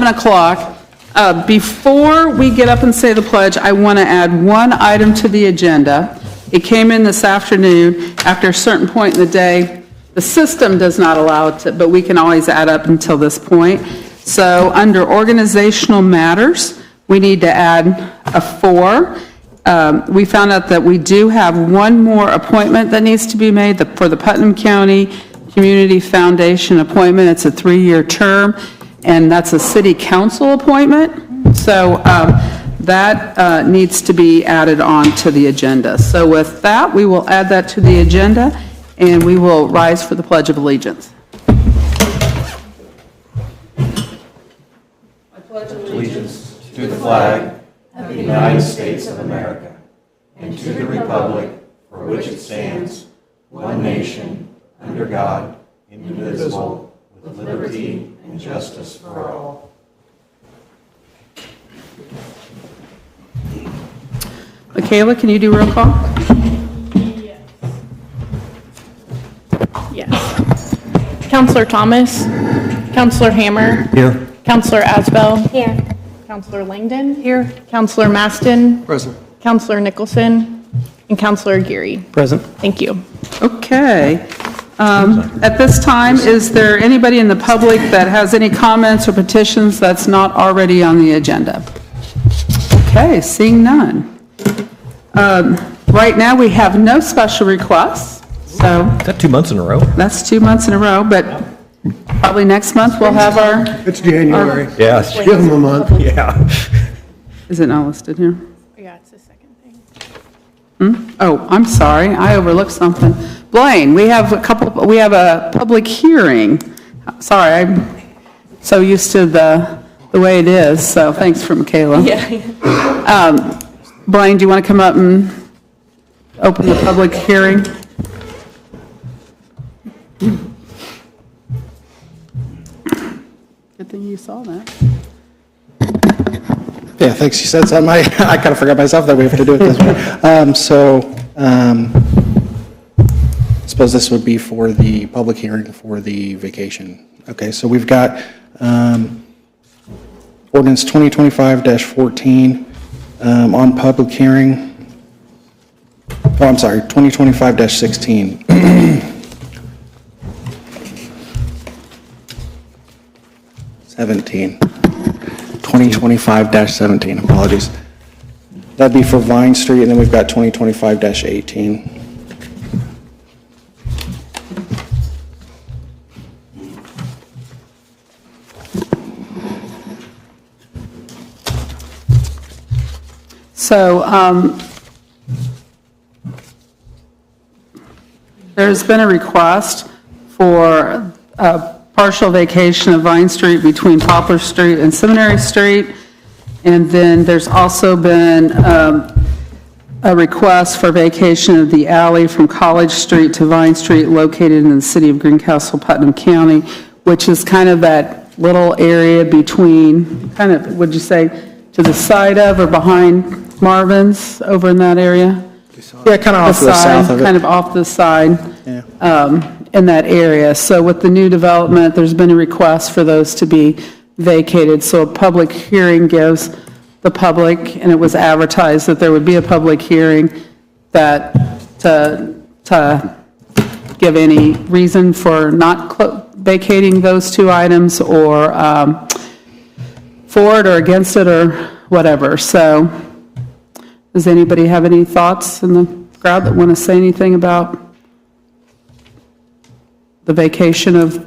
7 o'clock. Before we get up and say the pledge, I want to add one item to the agenda. It came in this afternoon. After a certain point in the day, the system does not allow it to, but we can always add up until this point. So under organizational matters, we need to add a 4. We found out that we do have one more appointment that needs to be made for the Putnam County Community Foundation appointment. It's a 3-year term, and that's a city council appointment. So that needs to be added on to the agenda. So with that, we will add that to the agenda, and we will rise for the Pledge of Allegiance. I pledge allegiance to the flag of the United States of America and to the republic for which it stands, one nation, under God, indivisible, with liberty and justice for all. Michaela, can you do roll call? Yes. Counselor Thomas. Counselor Hammer. Here. Counselor Asbell. Here. Counselor Langdon. Here. Counselor Maston. Present. Counselor Nicholson. And Counselor Geary. Present. Thank you. Okay. At this time, is there anybody in the public that has any comments or petitions that's not already on the agenda? Okay, seeing none. Right now, we have no special requests, so Is that 2 months in a row? that's 2 months in a row, but probably next month we'll have our, It's January. Yeah. Give them a month. Yeah. is it not listed here? Yeah, it's the second thing. Oh, I'm sorry, I overlooked something. Blaine, we have a public hearing. Sorry, I'm so used to the way it is, so thanks for Michaela. Yeah. Blaine, do you want to come up and open the public hearing? Good thing you saw that. Yeah, thanks. You said something. I kind of forgot myself that we have to do it this way. I suppose this would be for the public hearing for the vacation. Okay, so we've got ordinance 2025-14 on public hearing. Oh, I'm sorry, 2025-16. 2025-17, apologies. That'd be for Vine Street, and then we've got 2025-18. So there's been a request for a partial vacation of Vine Street between Poplar Street and Seminary Street. And then there's also been a request for vacation of the alley from College Street to Vine Street located in the city of Greencastle, Putnam County, which is kind of that little area between, kind of, would you say, to the side of or behind Marvin's, over in that area? Yeah, kind of off to the south of it. Kind of off the side. Yeah. In that area. So with the new development, there's been a request for those to be vacated. So a public hearing gives the public, and it was advertised that there would be a public hearing that to give any reason for not vacating those 2 items, or for it or against it or whatever. So does anybody have any thoughts in the crowd that want to say anything about the vacation of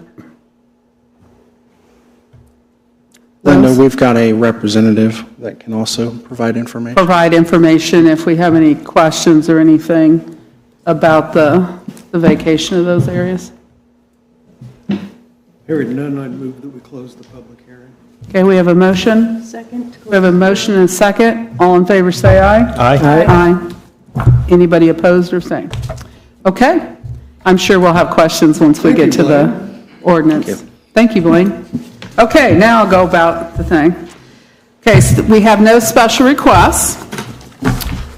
I know those? we've got a representative that can also provide information. Provide information if we have any questions or anything about the vacation of those areas. Hearing none, I'd move that we close the public hearing. Okay, we have a motion. Second. We have a motion and a second. All in favor, say aye. Aye. Aye. Anybody opposed or saying? Okay. I'm sure we'll have questions once we get to the ordinance. Thank you, Blaine. Okay, now I'll go about the thing. Okay, so we have no special requests.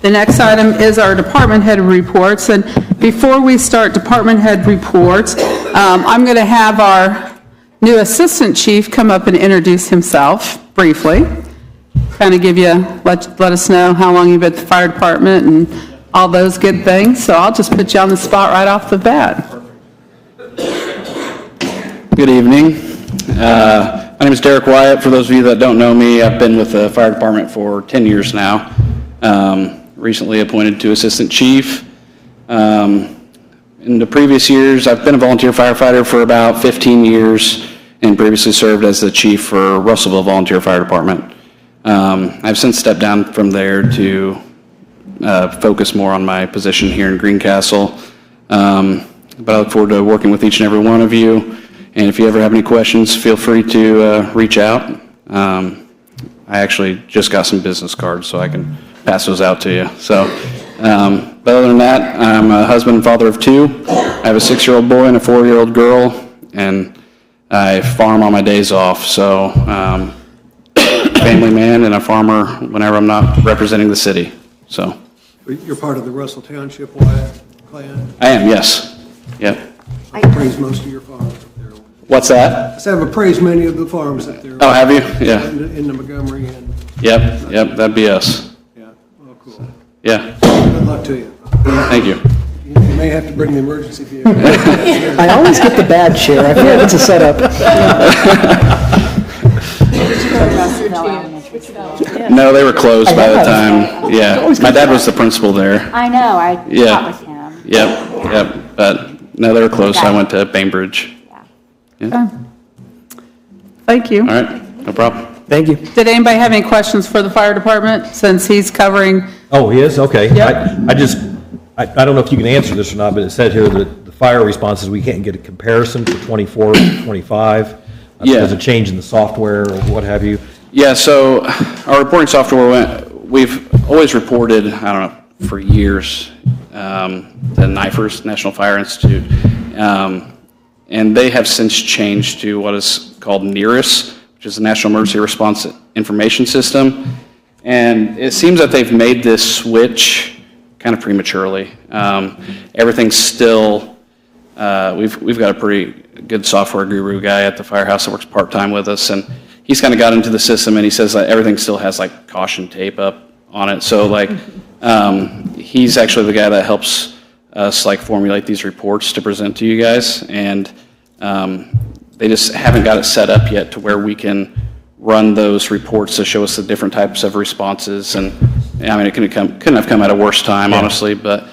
The next item is our department head reports. And before we start department head reports, I'm going to have our new assistant chief come up and introduce himself briefly, kind of give you, let us know how long you've been at the fire department and all those good things. So I'll just put you on the spot right off the bat. Good evening. My name is Derek Wyatt. For those of you that don't know me, I've been with the fire department for 10 years now. Recently appointed to assistant chief. In the previous years, I've been a volunteer firefighter for about 15 years and previously served as the chief for Russellville Volunteer Fire Department. I've since stepped down from there to focus more on my position here in Greencastle. But I look forward to working with each and every one of you. And if you ever have any questions, feel free to reach out. I actually just got some business cards, so I can pass those out to you. So, but other than that, I'm a husband and father of 2. I have a 6-year-old boy and a 4-year-old girl, and I farm on my days off. So, family man and a farmer whenever I'm not representing the city. So, You're part of the Russell Township Wyatt clan? I am, yes. Yep. I've appraised most of your farms up there. What's that? So I've appraised many of the farms up there. Oh, have you? Yeah. In the Montgomery and, Yep, that'd be us. yeah, oh, cool. Yeah, Good luck to you. thank you. You may have to bring the emergency vehicle. I always get the bad chair. I feel like it's a setup. No, they were closed by the time, yeah. My dad was the principal there. I know, I Yeah. taught with him. Yep, but no, they were closed, so I went to Bainbridge. Yeah. Thank you. All right, no problem. Thank you. Did anybody have any questions for the fire department since he's covering? Oh, he is? Okay. Yep. I don't know if you can answer this or not, but it said here that the fire responses, we can't get a comparison for 24 and 25. Yeah. There's a change in the software or what have you. Yeah, so our reporting software, we've always reported, I don't know, for years, the NIFERS, National Fire Institute, and they have since changed to what is called NERIS, which is the National Emergency Response Information System, and it seems that they've made this switch kind of prematurely. Everything's still, we've got a pretty good software guru guy at the firehouse that works part-time with us, and he's kind of got into the system, and he says that everything still has like caution tape up on it. So like, he's actually the guy that helps us like formulate these reports to present to you guys, and they just haven't got it set up yet to where we can run those reports to show us the different types of responses. And I mean, it couldn't have come at a worse time, honestly, but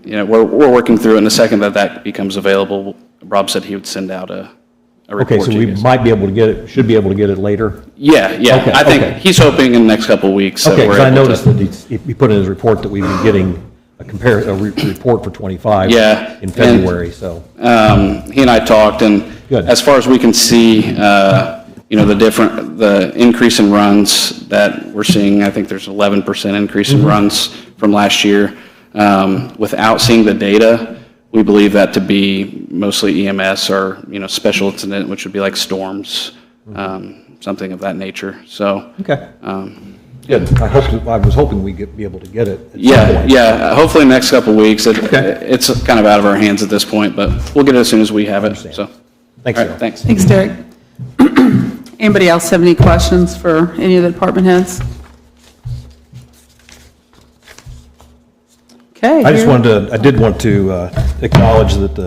you know, we're working through it. In the second that becomes available, Rob said he would send out a report Okay, so to we you guys. might be able to get it, should be able to get it later? Yeah, Okay, I think okay. he's hoping in the next couple of weeks that Okay, we're because I able noticed to. that he put in his report that we've been getting a report for 25 Yeah, in February, so. He and I talked, and Good. as far as we can see, you know, the increase in runs that we're seeing, I think there's 11% increase in runs from last year. Without seeing the data, we believe that to be mostly EMS or, you know, special incident, which would be like storms, something of that nature. So, Okay. Good. I was hoping we'd be able to get it at some yeah, point. yeah, hopefully next couple of weeks. Okay. It's kind of out of our hands at this point, but we'll get it as soon as we have it, so. Thanks, All right, Darrell. thanks. Thanks, Derek. Anybody else have any questions for any of the department heads? Okay. I did want to acknowledge that the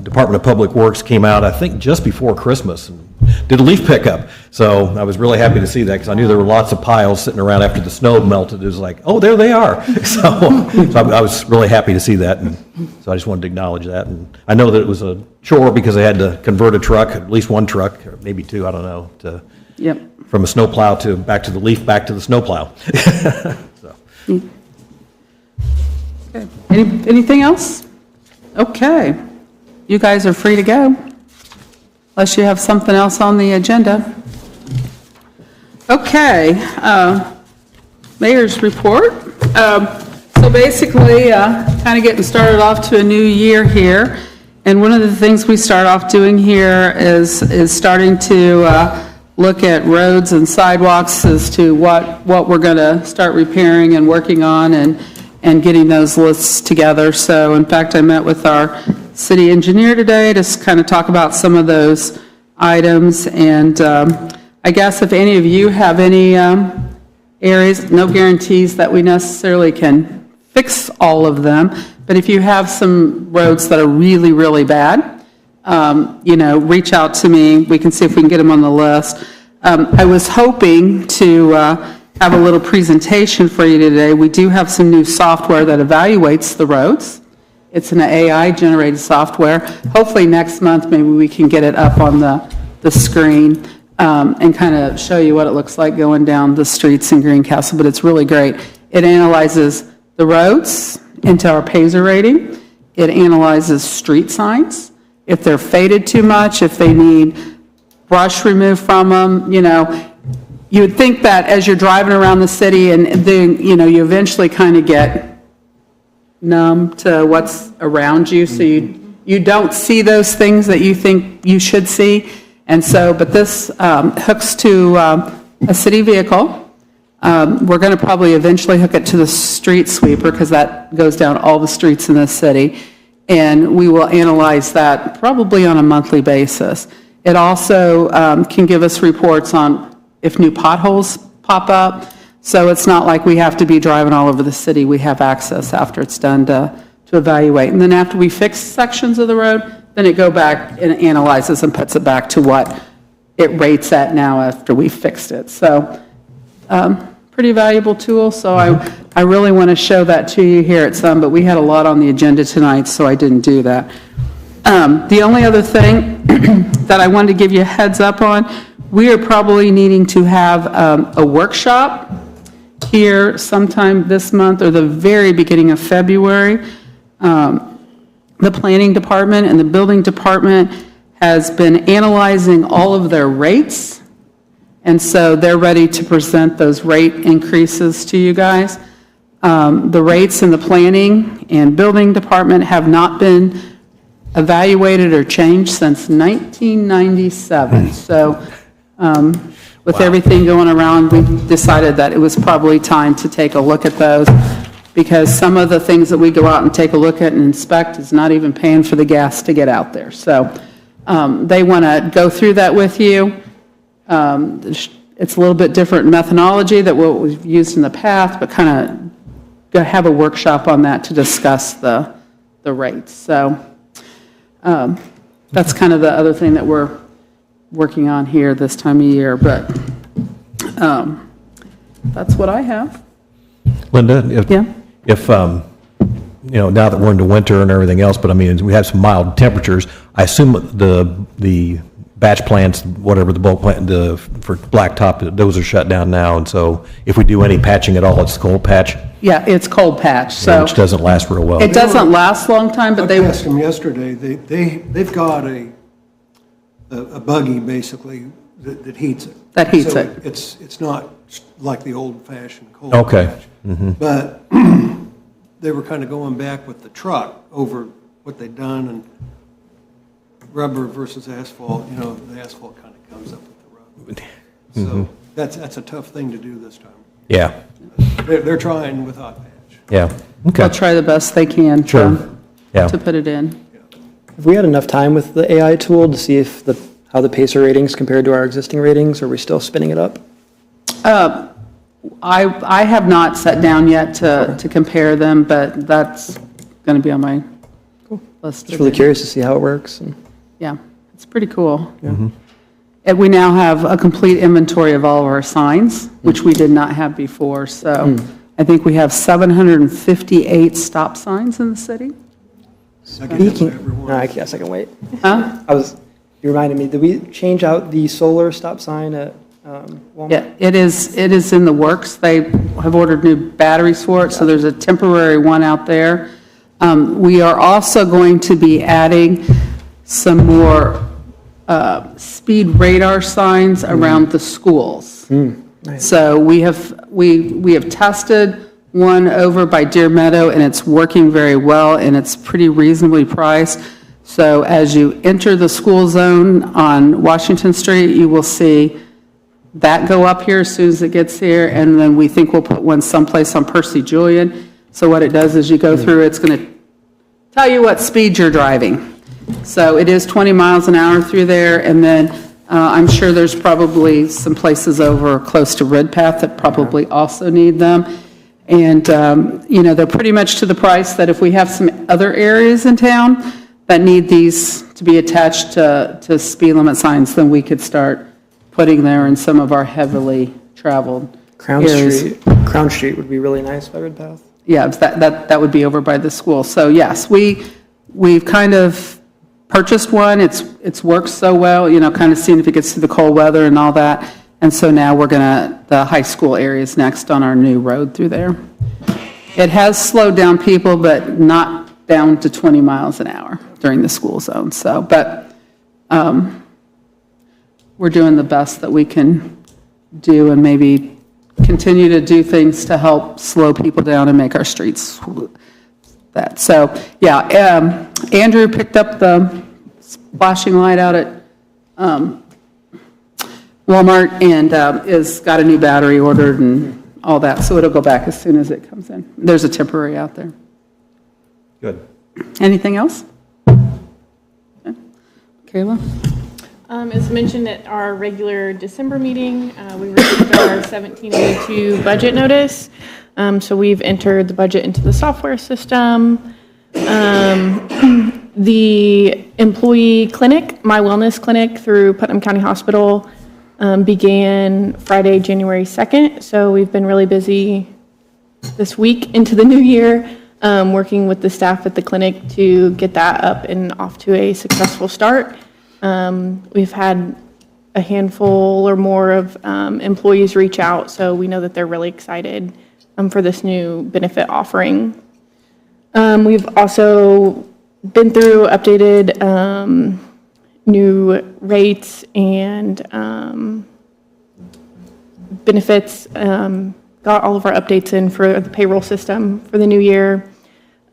Department of Public Works came out, I think, just before Christmas and did a leaf pickup. So I was really happy to see that because I knew there were lots of piles sitting around after the snow melted. It was like, oh, there they are. So I was really happy to see that. And so I just wanted to acknowledge that. And I know that it was a chore because they had to convert a truck, at least one truck, or maybe two, I don't know, Yep. from a snowplow back to the snowplow. So. Okay. Anything else? Okay. You guys are free to go, unless you have something else on the agenda. Okay, mayor's report. So basically, kind of getting started off to a new year here, and one of the things we start off doing here is starting to look at roads and sidewalks as to what we're going to start repairing and working on, and getting those lists together. So in fact, I met with our city engineer today to kind of talk about some of those items. And I guess if any of you have any areas, no guarantees that we necessarily can fix all of them, but if you have some roads that are really, really bad, reach out to me. We can see if we can get them on the list. I was hoping to have a little presentation for you today. We do have some new software that evaluates the roads. It's an AI-generated software. Hopefully next month, maybe we can get it up on the screen and kind of show you what it looks like going down the streets in Greencastle, but it's really great. It analyzes the roads into our Pazer rating. It analyzes street signs, if they're faded too much, if they need brush removed from them. You would think that as you're driving around the city and then, you eventually kind of get numb to what's around you, so you don't see those things that you think you should see. And so, but this hooks to a city vehicle. We're going to probably eventually hook it to the street sweeper because that goes down all the streets in the city. And we will analyze that probably on a monthly basis. It also can give us reports on if new potholes pop up. So it's not like we have to be driving all over the city. We have access after it's done to evaluate. And then after we fix sections of the road, then it go back and analyzes and puts it back to what it rates at now after we fixed it. So pretty valuable tool. So I really want to show that to you here at some, but we had a lot on the agenda tonight, so I didn't do that. The only other thing that I wanted to give you a heads up on, we are probably needing to have a workshop here sometime this month or the very beginning of February. The planning department and the building department has been analyzing all of their rates, and so they're ready to present those rate increases to you guys. The rates in the planning and building department have not been evaluated or changed since 1997. So with everything going around, we decided that it was probably time to take a look at those, because some of the things that we go out and take a look at and inspect is not even paying for the gas to get out there. So they want to go through that with you. It's a little bit different methodology than what we've used in the past, but kind of have a workshop on that to discuss the rates. So that's kind of the other thing that we're working on here this time of year, but that's what I have. Linda, Yeah. if now that we're into winter and everything else, but I mean, we have some mild temperatures, I assume the batch plants, whatever the bulk plant, for blacktop, those are shut down now, and so if we do any patching at all, it's cold patch, Yeah, it's cold patch, so which doesn't last real well. it doesn't last a long time, but I they, asked them yesterday, they've got a buggy basically that heats it. That heats So it. It's not like the old-fashioned cold Okay. patch. But they were kind of going back with the truck over what they'd done, and rubber versus asphalt, the asphalt kind of comes up with the rubber. So that's a tough thing to do this time. Yeah, They're trying with hot patch. yeah, they'll okay, try the best they can Sure. yeah. to put it in. Have we had enough time with the AI tool to see if how the Pacer ratings compared to our existing ratings? Or are we still spinning it up? I have not sat down yet to compare them, but that's going to be on my list. Just really curious to see how it works. And Yeah, it's pretty cool. And we now have a complete inventory of all of our signs, which we did not have before. So I think we have 758 stop signs in the city. I can answer Speaking, every one. no, I guess I can wait. Huh? You reminded me, did we change out the solar stop sign at Walmart? Yeah, it is in the works. They have ordered new batteries for it, so there's a temporary one out there. We are also going to be adding some more speed radar signs around the schools. Nice. So we have tested one over by Deer Meadow, and it's working very well, and it's pretty reasonably priced. So as you enter the school zone on Washington Street, you will see that go up here as soon as it gets here, and then we think we'll put one someplace on Percy Julian. So what it does is you go through, it's going to tell you what speed you're driving. So it is 20 miles an hour through there, and then I'm sure there's probably some places over close to Redpath that probably also need them. And, they're pretty much to the price that if we have some other areas in town that need these to be attached to speed limit signs, then we could start putting there in some of our heavily traveled areas. Crown Street would be really nice by Redpath. Yeah, that would be over by the school. So yes, we've kind of purchased one. It's worked so well, kind of seeing if it gets through the cold weather and all that. And so now the high school area is next on our new road through there. It has slowed down people, but not down to 20 miles an hour during the school zone. So, but we're doing the best that we can do and maybe continue to do things to help slow people down and make our streets that. So, yeah, Andrew picked up the flashing light out at Walmart and is got a new battery ordered and all that, so it'll go back as soon as it comes in. There's a temporary out there. Good. Anything else? Okay. Kayla? As mentioned at our regular December meeting, we received our 1782 budget notice. So we've entered the budget into the software system. The employee clinic, My Wellness Clinic through Putnam County Hospital, began Friday, January 2nd. So we've been really busy this week into the new year, working with the staff at the clinic to get that up and off to a successful start. We've had a handful or more of employees reach out, so we know that they're really excited for this new benefit offering. We've also been through updated new rates and benefits, got all of our updates in for the payroll system for the new year.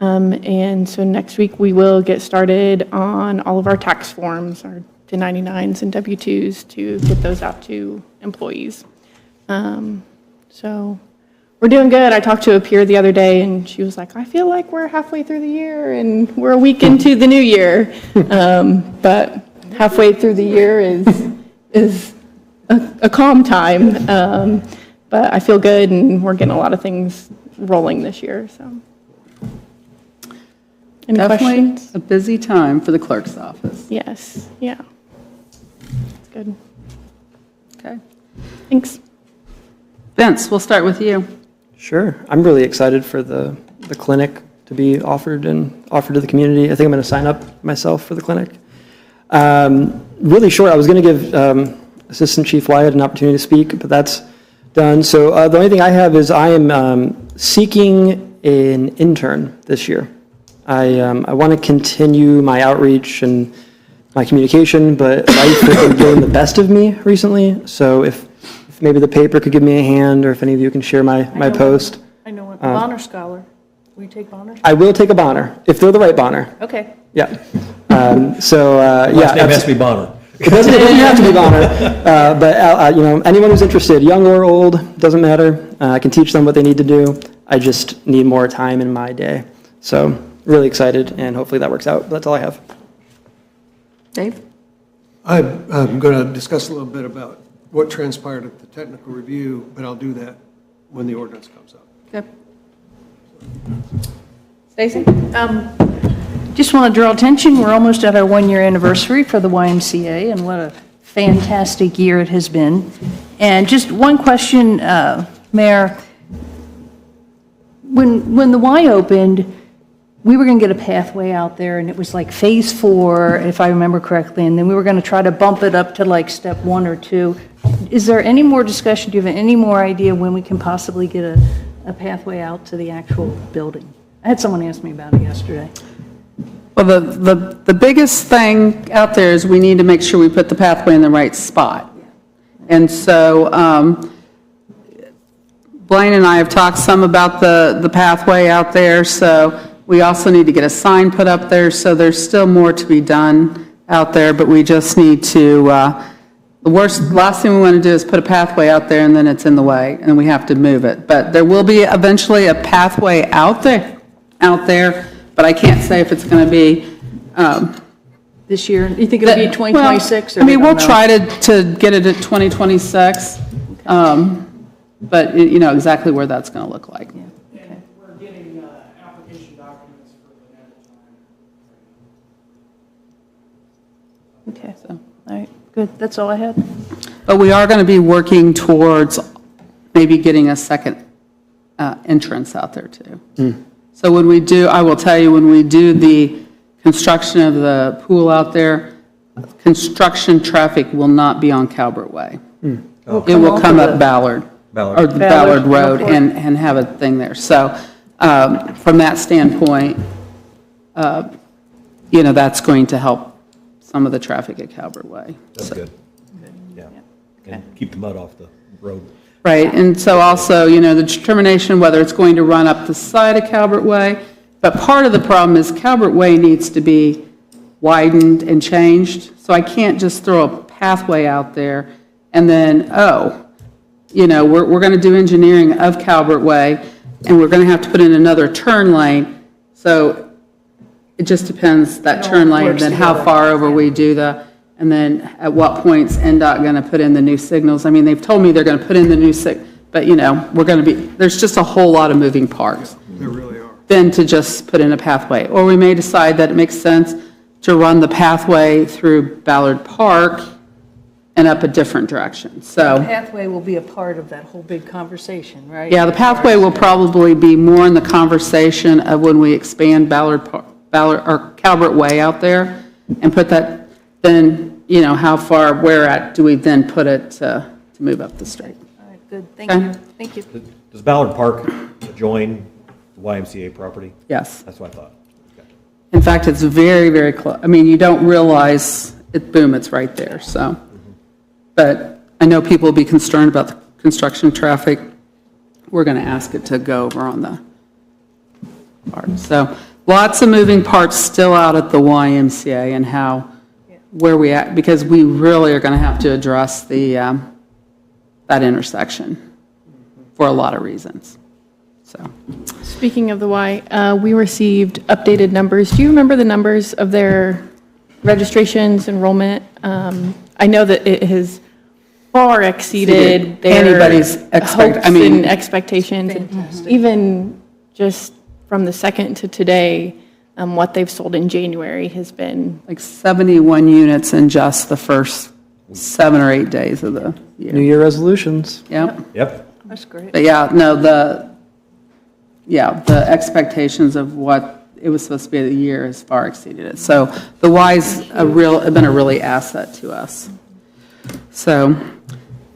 And so next week we will get started on all of our tax forms, our 1099s and W-2s, to get those out to employees. So we're doing good. I talked to a peer the other day and she was like, I feel like we're halfway through the year and we're a week into the new year. But halfway through the year is a calm time. But I feel good and we're getting a lot of things rolling this year, so. Any Definitely questions? a busy time for the clerk's office. Yes, yeah. It's good. Okay. Thanks. Vince, we'll start with you. Sure. I'm really excited for the clinic to be offered to the community. I think I'm going to sign up myself for the clinic. Really short, I was going to give Assistant Chief Wyatt an opportunity to speak, but that's done. So the only thing I have is I am seeking an intern this year. I want to continue my outreach and my communication, but life has been getting the best of me recently. So if maybe the paper could give me a hand, or if any of you can share my post. I know what, Bonner Scholar. Will you take Bonner? I will take a Bonner, if they're the right Bonner. Okay. Yeah. Last name has to be Bonner. It doesn't have to be Bonner, but anyone who's interested, young or old, doesn't matter. I can teach them what they need to do. I just need more time in my day. So really excited, and hopefully that works out. That's all I have. Dave? I'm going to discuss a little bit about what transpired at the technical review, but I'll do that when the ordinance comes up. Yep. Stacy? Just want to draw attention, we're almost at our 1-year anniversary for the YMCA, and what a fantastic year it has been. And just one question, Mayor. When the Y opened, we were going to get a pathway out there, and it was like phase 4, if I remember correctly, and then we were going to try to bump it up to like step 1 or 2. Is there any more discussion? Do you have any more idea when we can possibly get a pathway out to the actual building? I had someone ask me about it yesterday. Well, the biggest thing out there is we need to make sure we put the pathway in the right spot. And so Blaine and I have talked some about the pathway out there, so we also need to get a sign put up there, so there's still more to be done out there, but we just need to last thing we want to do is put a pathway out there and then it's in the way and we have to move it. But there will be eventually a pathway out there, but I can't say if it's going to be. This year, you think it'll be 2026? Well, I mean, we'll try to get it at 2026, but you know exactly where that's going to look like. And we're getting application documents for the next time. Okay, so, all right, good, that's all I had. But we are going to be working towards maybe getting a second entrance out there too. So when we do, I will tell you, when we do the construction of the pool out there, construction traffic will not be on Calvert Way. It will come up Ballard. Or Ballard Road and have a thing there. So from that standpoint, you know, that's going to help some of the traffic at Calvert Way. That's good. Yeah. And keep the mud off the road. Right, and so also, you know, the determination whether it's going to run up the side of Calvert Way, but part of the problem is Calvert Way needs to be widened and changed, so I can't just throw a pathway out there and then, you know, we're going to do engineering of Calvert Way, and we're going to have to put in another turn lane, so it just depends, that turn lane, then how far over we do and then at what point's NDOT going to put in the new signals. I mean, they've told me they're going to put in the new but you know, there's just a whole lot of moving parts. There really are. Than to just put in a pathway. Or we may decide that it makes sense to run the pathway through Ballard Park and up a different direction. So, Pathway will be a part of that whole big conversation, right? yeah, the pathway will probably be more in the conversation of when we expand Ballard or Calvert Way out there and put that, then, you know, where do we then put it to move up the street? All right, good, thank Okay. you, thank you. Does Ballard Park adjoin the YMCA property? Yes. That's what I thought. Okay. In fact, it's very, very close. I mean, you don't realize boom, it's right there, so. But I know people will be concerned about the construction traffic. We're going to ask it to go over on the part. So lots of moving parts still out at the YMCA and where we at, because we really are going to have to address that intersection for a lot of reasons, so. Speaking of the Y, we received updated numbers. Do you remember the numbers of their registrations, enrollment? I know that it has far exceeded their anybody's hopes and expectations. And even just from the second to today, what they've sold in January has been Like 71 units in just the first 7 or 8 days of the year. New Year resolutions. Yep. Yep. That's great. But yeah, no, the expectations of what it was supposed to be the year has far exceeded it. So the Y's have been a really asset to us. So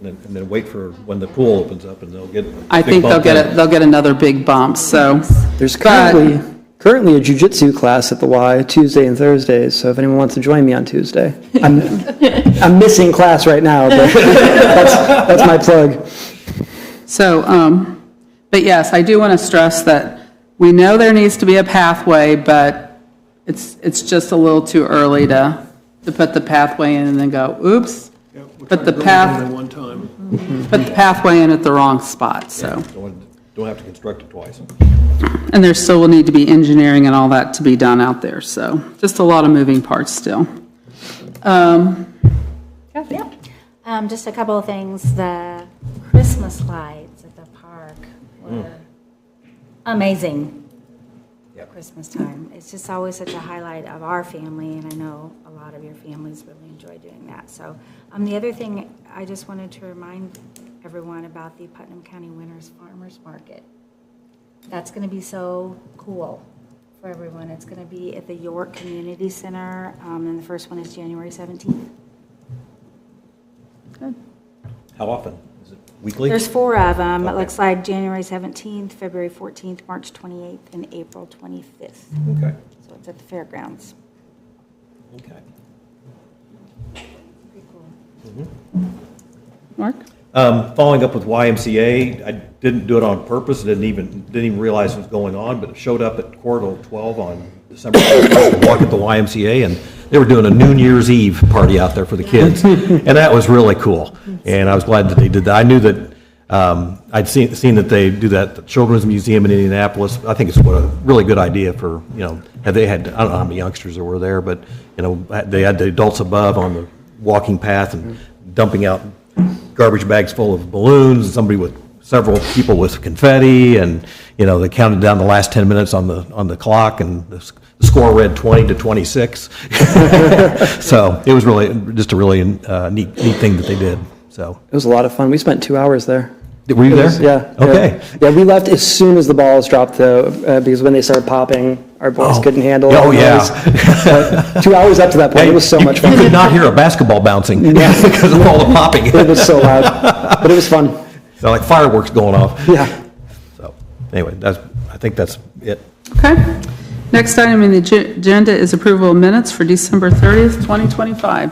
And then wait for when the pool opens up and they'll get. I think they'll get another big bump, so. There's currently a jiu-jitsu class at the Y Tuesday and Thursdays, so if anyone wants to join me on Tuesday. I'm missing class right now, but that's my plug. So, but yes, I do want to stress that we know there needs to be a pathway, but it's just a little too early to put the pathway in and then go, oops. Yep, we'll But try the to build path- it in one time. Put the pathway in at the wrong spot, so. Don't have to construct it twice. And there still will need to be engineering and all that to be done out there, so just a lot of moving parts still. Yep. Just a couple of things. The Christmas lights at the park were amazing at Christmas time. It's just always such a highlight of our family, and I know a lot of your families really enjoy doing that. So the other thing, I just wanted to remind everyone about the Putnam County Winners Farmers Market. That's going to be so cool for everyone. It's going to be at the York Community Center, and the first one is January 17th. Good. How often? Is it weekly? There's 4 of them. It Okay. looks like January 17th, February 14th, March 28th, and April 25th. Okay. So it's at the fairgrounds. Okay. Pretty cool. Mark? Following up with YMCA, I didn't do it on purpose, didn't even realize it was going on, but it showed up at Corridor 12 on December 1st to walk at the YMCA, and they were doing a New Year's Eve party out there for the kids, and that was really cool, and I was glad that they did that. I knew that I'd seen that they do that at the Children's Museum in Indianapolis. I think it's a really good idea for, they had, I don't know how many youngsters there were there, but, they had the adults above on the walking path and dumping out garbage bags full of balloons, several people with confetti, and, they counted down the last 10 minutes on the clock, and the score read 20-26. So it was just a really neat thing that they did, so. It was a lot of fun. We spent 2 hours there. Were you there? Yeah. Okay. Yeah, we left as soon as the balls dropped, though, because when they started popping, our boys couldn't handle it. Oh, yeah. 2 hours up to that point, it was so much fun. You could not hear a basketball bouncing because of all the popping. It was so loud, but it was fun. So like fireworks going off. Yeah. So anyway, I think that's it. Okay. Next item on the agenda is approval of minutes for December 30th, 2025.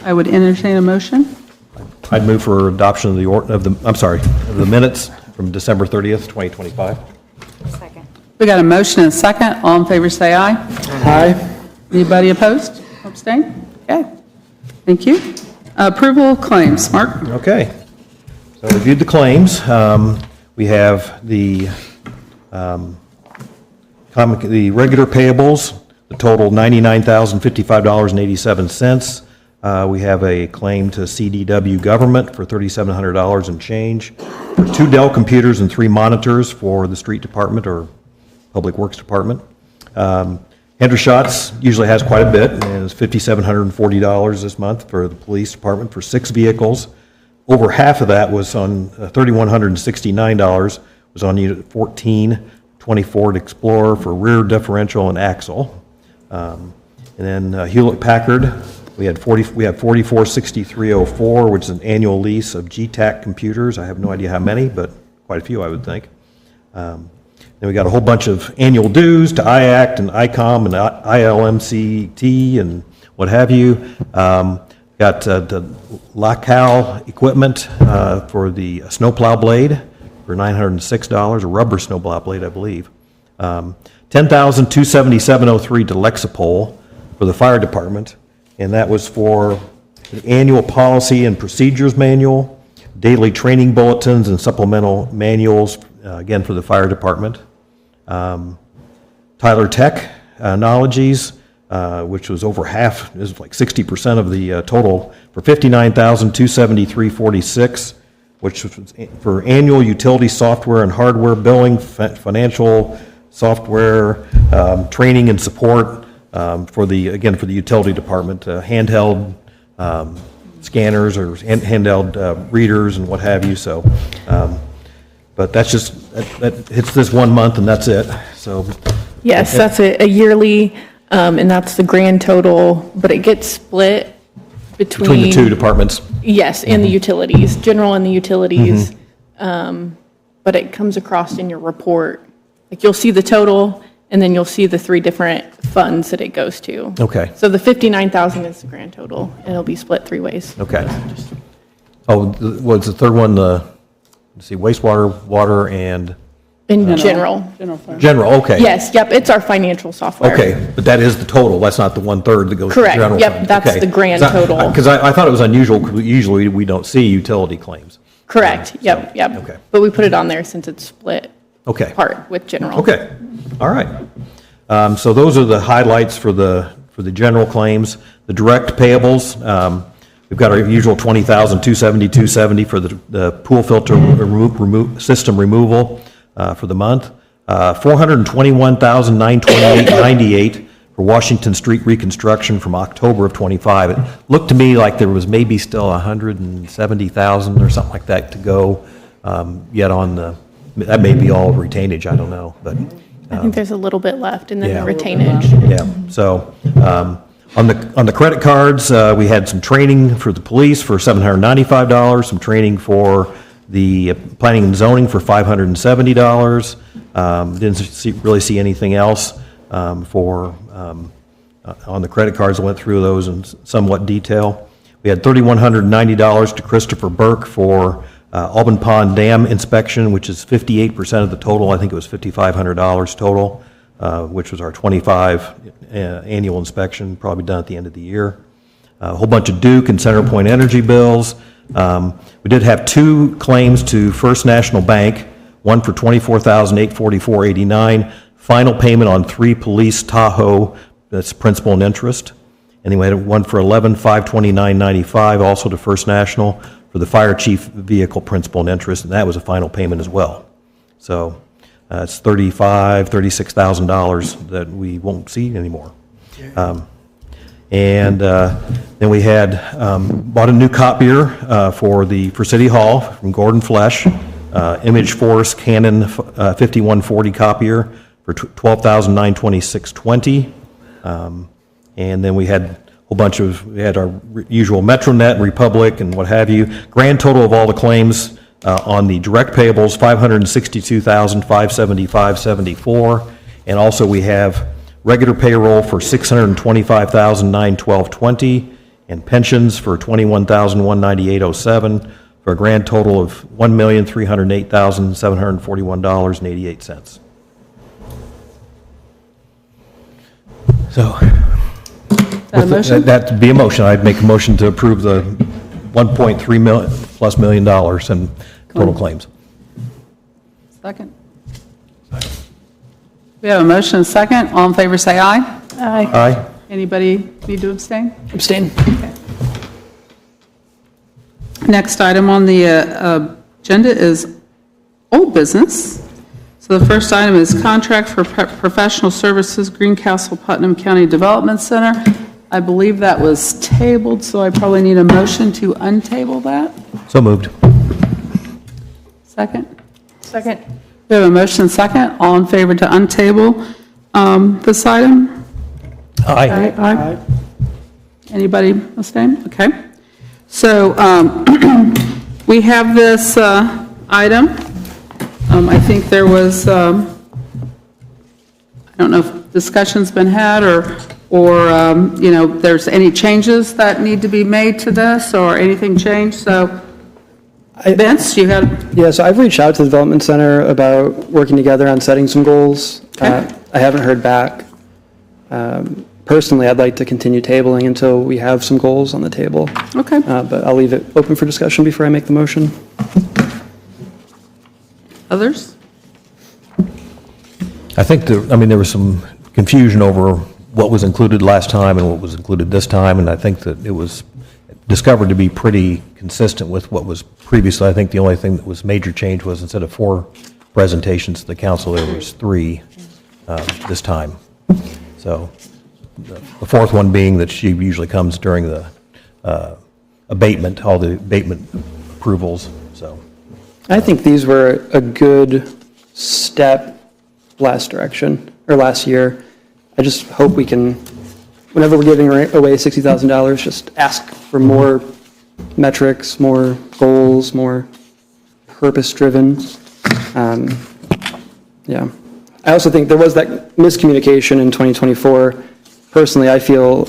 I would entertain a motion. I'd move for adoption of the minutes from December 30th, 2025. Second. We got a motion and a second. All in favor, say aye. Aye. Anybody opposed? Abstain? Okay. Thank you. Approval of claims. Mark? Okay. So I reviewed the claims. We have the regular payables, the total $99,055.87. We have a claim to CDW Government for $3,700 and change, for 2 Dell computers and 3 monitors for the Street Department or Public Works Department. Hendershot's usually has quite a bit, and it's $5,740 this month for the Police Department for 6 vehicles. Over half of that was on $3,169 was on Unit 1420 Ford Explorer for rear differential and axle. And then Hewlett-Packard, we have 446304, which is an annual lease of GTAC computers. I have no idea how many, but quite a few, I would think. Then we got a whole bunch of annual dues to IACT and ICOM and ILMCT and what have you. Got the LACAL equipment for the snowplow blade for $906, a rubber snowplow blade, I believe. $10,277.03 to Lexipol for the fire department, and that was for the annual policy and procedures manual, daily training bulletins and supplemental manuals, again for the fire department. Tyler Technologies, which was over half, is like 60% of the total, for $59,273.46, which was for annual utility software and hardware billing, financial software, training and support for the utility department, handheld scanners or handheld readers and what have you. So, but that's just that hits this 1 month and that's it. So. Yes, that's a yearly, and that's the grand total, but it gets split between the 2 departments. Yes, and the utilities, general and the utilities. But it comes across in your report. Like you'll see the total, and then you'll see the 3 different funds that it goes to. Okay. So the 59,000 is the grand total, and it'll be split 3 ways. Okay. Oh, what's the third one? Let's see, wastewater, water, and In general. general. Okay. Yes, yep, it's our financial software. Okay, but that is the total. That's not the 1/3 that goes to the Correct. general Yep, fund. that's Okay. the grand total. Because I thought it was unusual, because usually we don't see utility claims. Correct, yep. okay. But we put it on there since it's split Okay. part with general. Okay, all right. So those are the highlights for the general claims. The direct payables, we've got our usual $20,272.70 for the pool filter system removal for the month. $421,928.98 for Washington Street reconstruction from October of '25. It looked to me like there was maybe still $170,000 or something like that to go yet on that may be all retainage, I don't know, but. I think there's a little bit left, and then Yeah. the retainage. Yeah, so, on the credit cards, we had some training for the police for $795, some training for the planning and zoning for $570. Didn't really see anything else on the credit cards. I went through those in somewhat detail. We had $3,190 to Christopher Burke for Alban Pond Dam inspection, which is 58% of the total. I think it was $5,500 total, which was our 25 annual inspection, probably done at the end of the year. A whole bunch of Duke and CenterPoint Energy bills. We did have 2 claims to First National Bank, one for $24,844.89, final payment on 3 police Tahoe, that's principal and interest. And then we had one for $11,529.95, also to First National, for the fire chief vehicle principal and interest, and that was a final payment as well. So it's $36,000 that we won't see anymore. And then we had bought a new copier for City Hall from Gordon Flesh, Image Force Canon 5140 copier for $12,926.20. And then we had we had our usual Metronet, Republic, and what have you. Grand total of all the claims on the direct payables, $562,575.74. And also we have regular payroll for $625,912.20, and pensions for $21,198.07, for a grand total of $1,308,741.88. So, that a motion? That'd be a motion. I'd make a motion to approve the $1.3 million plus in total claims. Second. We have a motion and a second. All in favor, say aye. Aye. Aye. Anybody need to abstain? Abstain. Next item on the agenda is old business. So the first item is contract for professional services, Greencastle Putnam County Development Center. I believe that was tabled, so I probably need a motion to untable that. So moved. Second? Second. We have a motion and second. All in favor to untable this item? Aye. Aye. Anybody abstain? Okay. So we have this item. I think there was, I don't know if discussion's been had or there's any changes that need to be made to this or anything changed. So Vince, you had? Yeah, so I've reached out to the Development Center about working together on setting some goals. Okay. I haven't heard back. Personally, I'd like to continue tabling until we have some goals on the table. Okay. But I'll leave it open for discussion before I make the motion. Others? I think there was some confusion over what was included last time and what was included this time, and I think that it was discovered to be pretty consistent with what was previously. I think the only thing that was major change was instead of 4 presentations to the council, there was 3 this time. So the 4th one being that she usually comes during the abatement, all the abatement approvals. So I think these were a good step last year. I just hope we can, whenever we're giving away $60,000, just ask for more metrics, more goals, more purpose-driven. Yeah. I also think there was that miscommunication in 2024. Personally, I feel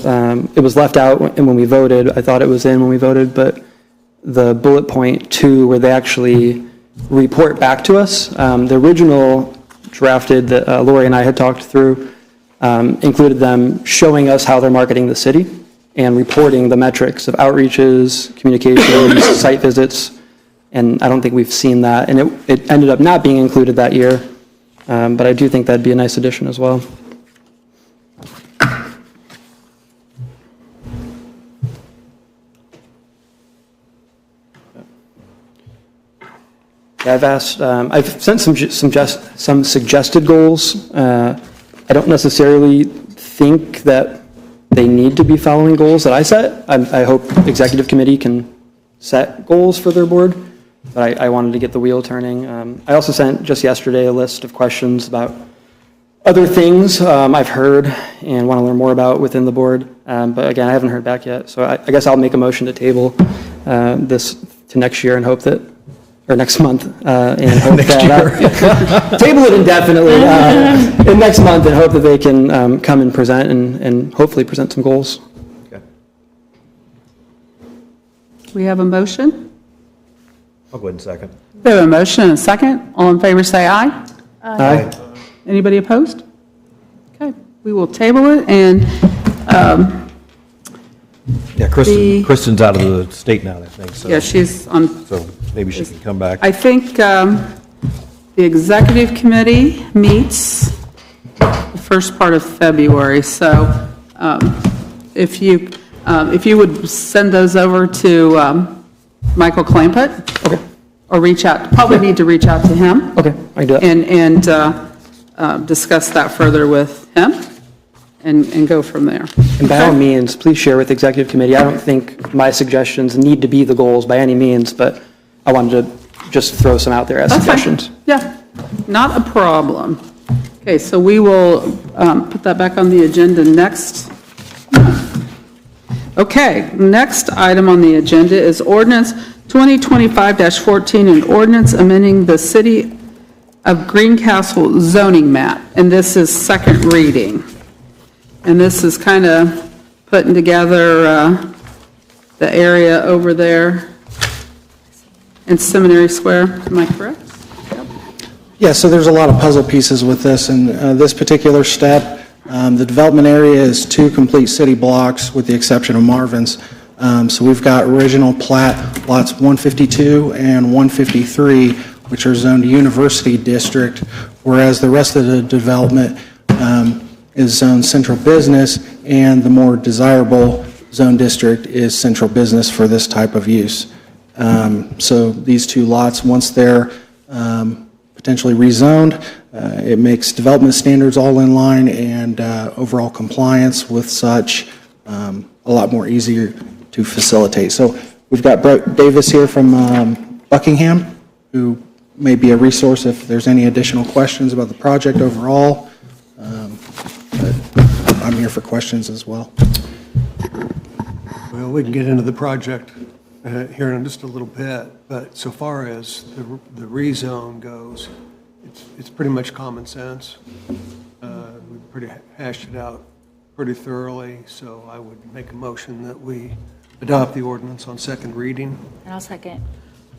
it was left out when we voted. I thought it was in when we voted, but the bullet point 2, where they actually report back to us, the original drafted that Lori and I had talked through included them showing us how they're marketing the city and reporting the metrics of outreaches, communications, site visits, and I don't think we've seen that. And it ended up not being included that year, but I do think that'd be a nice addition as well. Yeah, I've sent some suggested goals. I don't necessarily think that they need to be following goals that I set. I hope executive committee can set goals for their board, but I wanted to get the wheel turning. I also sent just yesterday a list of questions about other things I've heard and want to learn more about within the board. But again, I haven't heard back yet. So I guess I'll make a motion to table this to next year and hope that, or next month, and hope that, table it indefinitely in next month and hope that they can come and present and hopefully present some goals. okay. We have a motion. I'll go ahead and second. We have a motion and a second. All in favor, say aye. Aye. Anybody opposed? Okay, we will table it, and Yeah, Kristen's out of the state now, I think, so. yeah, she's on, So maybe she can come back. I think the executive committee meets the first part of February, so if you would send those over to Michael Clampett. Okay. Or reach out, probably need to reach out to him. Okay, I can do that. And discuss that further with him and go from there. And by all means, please share with the executive committee. I don't think my suggestions need to be the goals by any means, but I wanted to just throw some out there as That's fine. suggestions. Yeah, not a problem. Okay, so we will put that back on the agenda next. Okay, next item on the agenda is ordinance 2025-14, an ordinance amending the City of Greencastle zoning map, and this is second reading. And this is kind of putting together the area over there in Seminary Square. Am I correct? Yeah, so there's a lot of puzzle pieces with this, and this particular step, the development area is 2 complete city blocks with the exception of Marvin's. So we've got original plat lots 152 and 153, which are zoned University District, whereas the rest of the development is zoned Central Business, and the more desirable zone district is Central Business for this type of use. So these 2 lots, once they're potentially rezoned, it makes development standards all in line, and overall compliance with such a lot more easier to facilitate. So we've got Brett Davis here from Buckingham, who may be a resource if there's any additional questions about the project overall. But I'm here for questions as well. Well, we can get into the project here in just a little bit, but so far as the rezone goes, it's pretty much common sense. We've pretty hashed it out pretty thoroughly, so I would make a motion that we adopt the ordinance on second reading. And I'll second.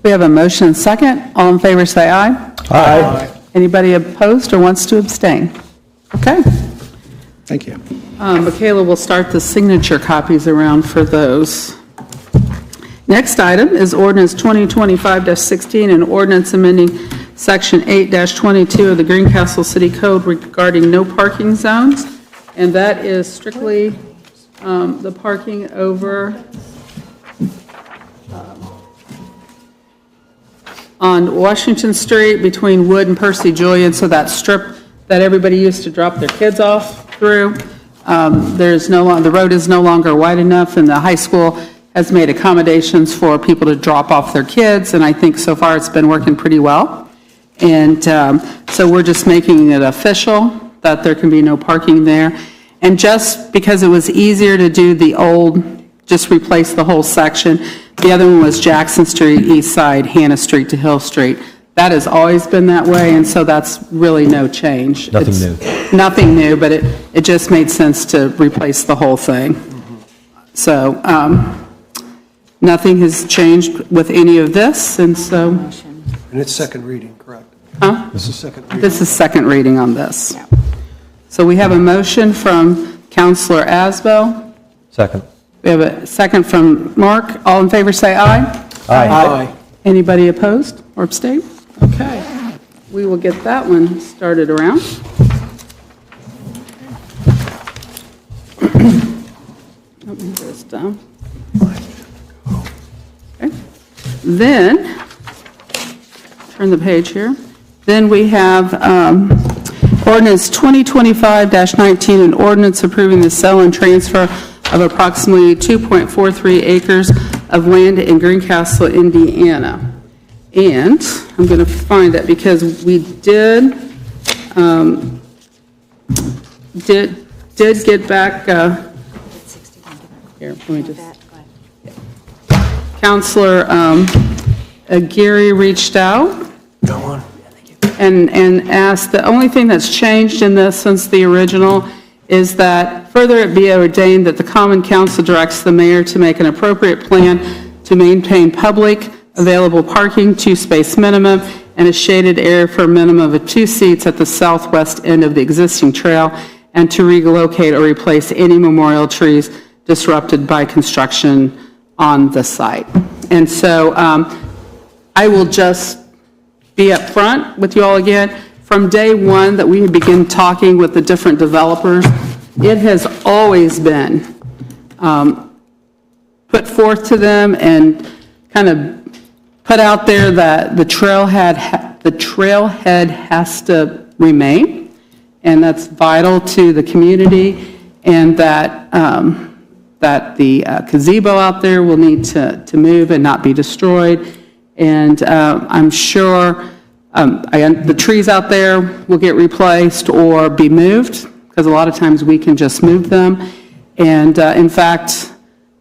We have a motion and second. All in favor, say aye. Aye. Anybody opposed or wants to abstain? Okay. Thank you. Michaela will start the signature copies around for those. Next item is ordinance 2025-16, an ordinance amending section 8-22 of the Greencastle City Code regarding no parking zones. And that is strictly the parking over on Washington Street between Wood and Percy Julian, so that strip that everybody used to drop their kids off through. The road is no longer wide enough, and the high school has made accommodations for people to drop off their kids, and I think so far it's been working pretty well. And so we're just making it official that there can be no parking there. And just because it was easier to do the old, just replace the whole section, the other one was Jackson Street, East Side, Hannah Street to Hill Street. That has always been that way, and so that's really no change. Nothing new. Nothing new, but it just made sense to replace the whole thing. So nothing has changed with any of this, and so, And it's second reading, correct? huh? This is second reading. This is second reading on this. So we have a motion from Counselor Asbell. Second. We have a second from Mark. All in favor, say aye. Aye. Anybody opposed or abstain? Okay. We will get that one started around. Open this down. Okay. Then, turn the page here. Then we have ordinance 2025-19, an ordinance approving the sale and transfer of approximately 2.43 acres of land in Greencastle, Indiana. And I'm going to find that because we did get back, here, let me just, Counselor Gary reached out. Go on. And asked, the only thing that's changed in this since the original is that further it be ordained that the Common Council directs the mayor to make an appropriate plan to to maintain public available parking, 2-space minimum, and a shaded area for a minimum of 2 seats at the southwest end of the existing trail, and to relocate or replace any memorial trees disrupted by construction on the site. And so I will just be up front with you all again. From day one that we begin talking with the different developers, it has always been put forth to them and kind of put out there that the trailhead has to remain, and that's vital to the community, and that that the gazebo out there will need to move and not be destroyed. And I'm sure the trees out there will get replaced or be moved, because a lot of times we can just move them. And in fact,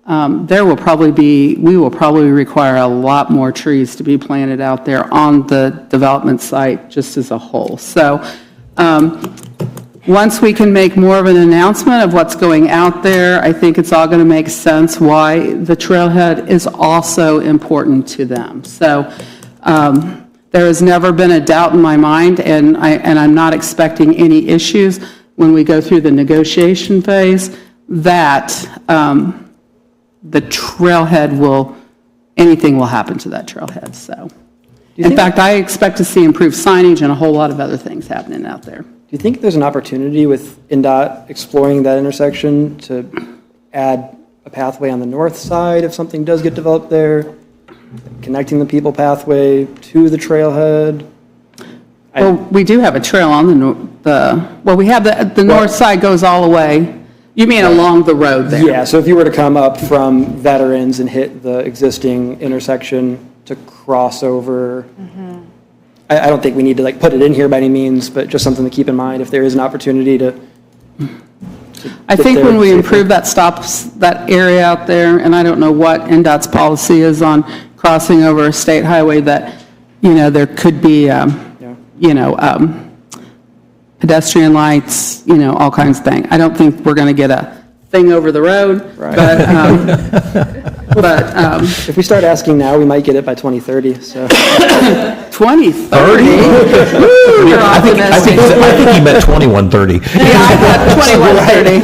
we will probably require a lot more trees to be planted out there on the development site just as a whole. So once we can make more of an announcement of what's going out there, I think it's all going to make sense why the trailhead is also important to them. So there has never been a doubt in my mind, and I'm not expecting any issues when we go through the negotiation phase, that the trailhead anything will happen to that trailhead. So, in fact, I expect to see improved signage and a whole lot of other things happening out there. Do you think there's an opportunity with NDOT exploring that intersection to add a pathway on the north side if something does get developed there, connecting the people pathway to the trailhead? Well, we do have a trail on we have the north side goes all the way. You mean along the road there? Yeah, so if you were to come up from Veterans and hit the existing intersection to cross over, I don't think we need to put it in here by any means, but just something to keep in mind if there is an opportunity to I think when we improve that area out there, and I don't know what NDOT's policy is on crossing over a state highway, that, there could be, pedestrian lights, all kinds of things. I don't think we're going to get a thing over the road, Right. but if we start asking now, we might get it by 2030, so. 2030? I think he meant 2130. Yeah, I thought 2130,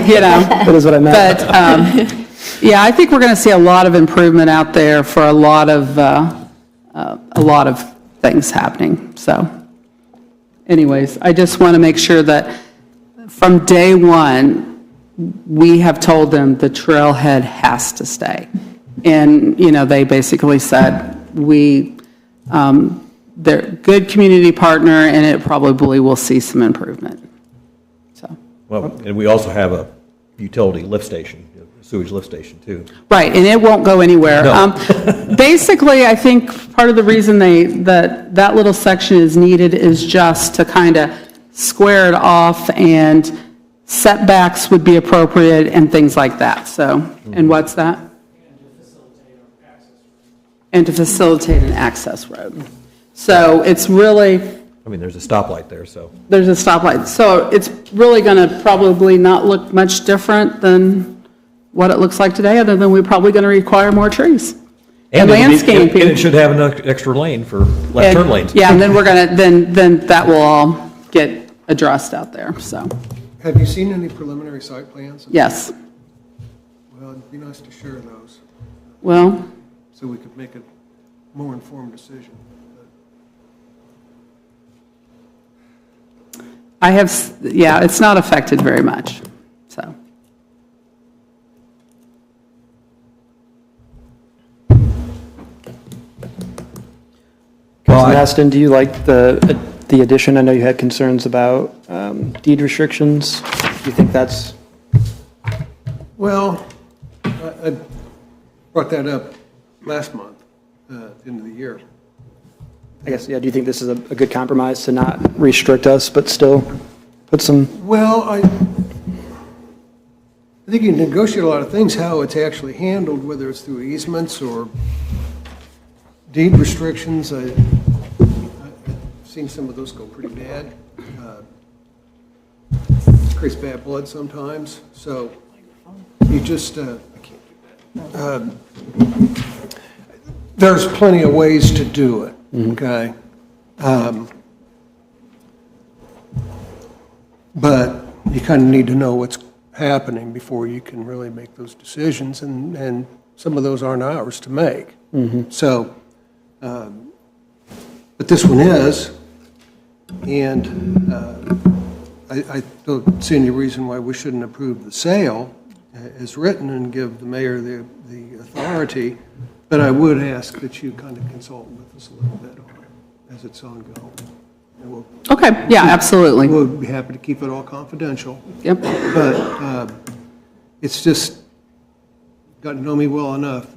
That is what I meant. But, yeah, I think we're going to see a lot of improvement out there for a lot of things happening, so. Anyways, I just want to make sure that from day one, we have told them the trailhead has to stay. And, they basically said, they're a good community partner, and it probably will see some improvement, so. Well, and we also have a utility lift station, a sewage lift station, too. Right, and it won't go anywhere. No. Basically, I think part of the reason that little section is needed is just to kind of square it off, and setbacks would be appropriate and things like that, so. And what's that? And to facilitate an access road. So it's really, There's a stoplight there, so. there's a stoplight. So it's really going to probably not look much different than what it looks like today, other than we're probably going to require more trees. And landscaping. And it should have an extra lane for left turn lanes. Yeah, and then we're going to, then that will all get addressed out there, so, Have you seen any preliminary site plans? yes. Well, it'd be nice to share those, Well, so we could make a more informed decision. it's not affected very much, so. Councilman Aston, do you like the addition? I know you had concerns about deed restrictions. Do you think that's? Well, I brought that up last month, at the end of the year. I guess, yeah, do you think this is a good compromise to not restrict us, but still put some? Well, I think you can negotiate a lot of things, how it's actually handled, whether it's through easements or deed restrictions. I've seen some of those go pretty bad. Creates bad blood sometimes, so you just, I can't do that. there's plenty of ways to do it, okay? But you kind of need to know what's happening before you can really make those decisions, and some of those aren't ours to make. So, but this one is, and I don't see any reason why we shouldn't approve the sale as written and give the mayor the authority, but I would ask that you kind of consult with us a little bit on it as it's ongoing. And we'll, Okay, yeah, absolutely. we'll be happy to keep it all confidential. Yep. But it's just, got to know me well enough,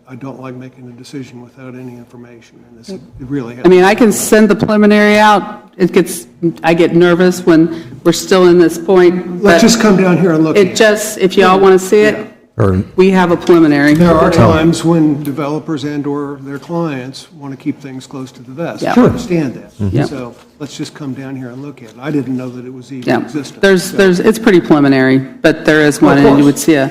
I don't like making a decision without any information, and this, it really has. I mean, I can send the preliminary out. I get nervous when we're still in this point. Let's but just come down here and look at It it. just, if y'all want to see it, Or, we have a preliminary. There are times when developers and/or their clients want to keep things close to the vest. Yeah. I understand that. Yeah. So let's just come down here and look at it. I didn't know that it was even Yeah, existent. it's pretty preliminary, but there is one, Of and you course. would see a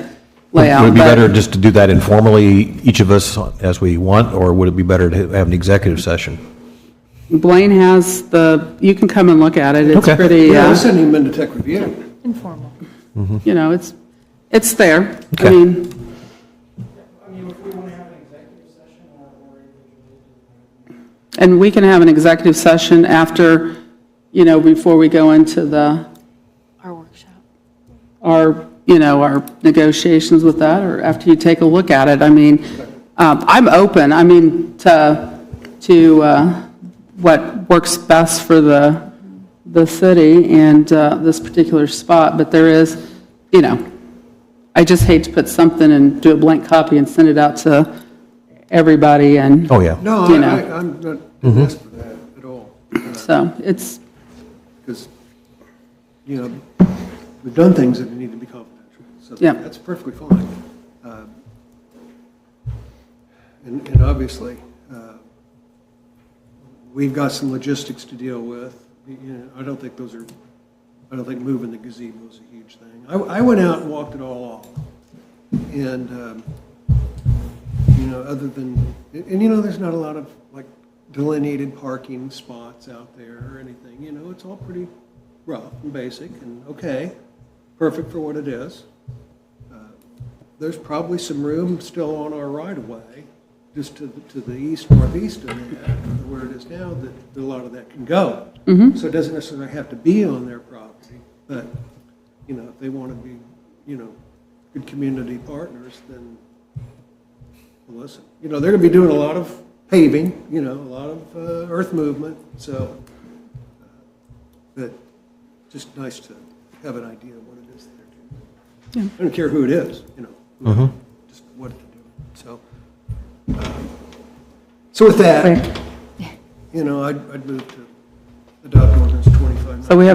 would layout. it be but- better just to do that informally, each of us as we want, or would it be better to have an executive session? Blaine has you can come and look at it. It's Okay. pretty, Yeah, I'm sending him into tech review. Informal. you know, it's there. I Okay. mean, and we can have an executive session after, before we go into Our workshop. our negotiations with that, or after you take a look at it. I mean, I'm open, to what works best for the city and this particular spot, but there is, I just hate to put something and do a blank copy and send it out to everybody and. Oh, yeah. No, You know. I'm not against for that at all. So it's, Because, we've done things that need to be confidential. So Yeah. that's perfectly fine. And obviously, we've got some logistics to deal with. I don't think moving the gazebo is a huge thing. I went out and walked it all off. And, other than, there's not a lot of like delineated parking spots out there or anything. It's all pretty rough and basic and okay, perfect for what it is. There's probably some room still on our right-of-way, just to the east, northeast of that, where it is now, that a lot of that can go. So it doesn't necessarily have to be on their property, but, if they want to be, good community partners, then, well, listen. They're going to be doing a lot of paving, a lot of earth movement, so, but just nice to have an idea of what it is they're doing. I don't care who it is, just what they're doing. So with that, I'd move to adopt ordinance 25. so we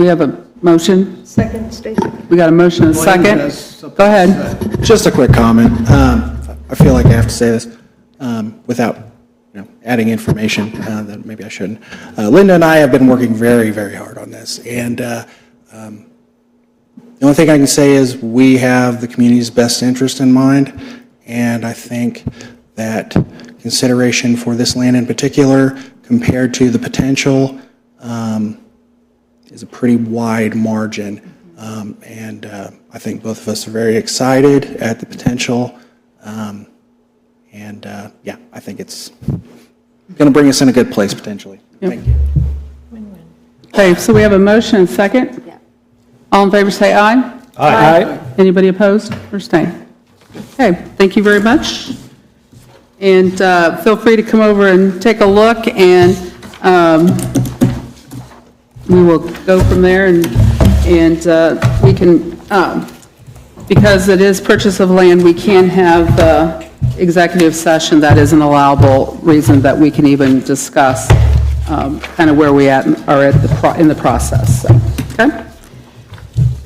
have a motion. Second, Stacy. We got a motion and a Blaine second. has something Go to ahead. say. Just a quick comment. I feel like I have to say this without adding information that maybe I shouldn't. Linda and I have been working very, very hard on this, and the only thing I can say is we have the community's best interest in mind, and I think that consideration for this land in particular, compared to the potential, is a pretty wide margin. And I think both of us are very excited at the potential. I think it's going to bring us in a good place potentially. Thank you. Okay, so we have a motion and a second. Yeah. All in favor, say aye. Aye. Anybody opposed or abstain? Okay, thank you very much. And feel free to come over and take a look, and we will go from there, and we can, because it is purchase of land, we can have the executive session. That is an allowable reason that we can even discuss kind of where we are in the process. So, okay?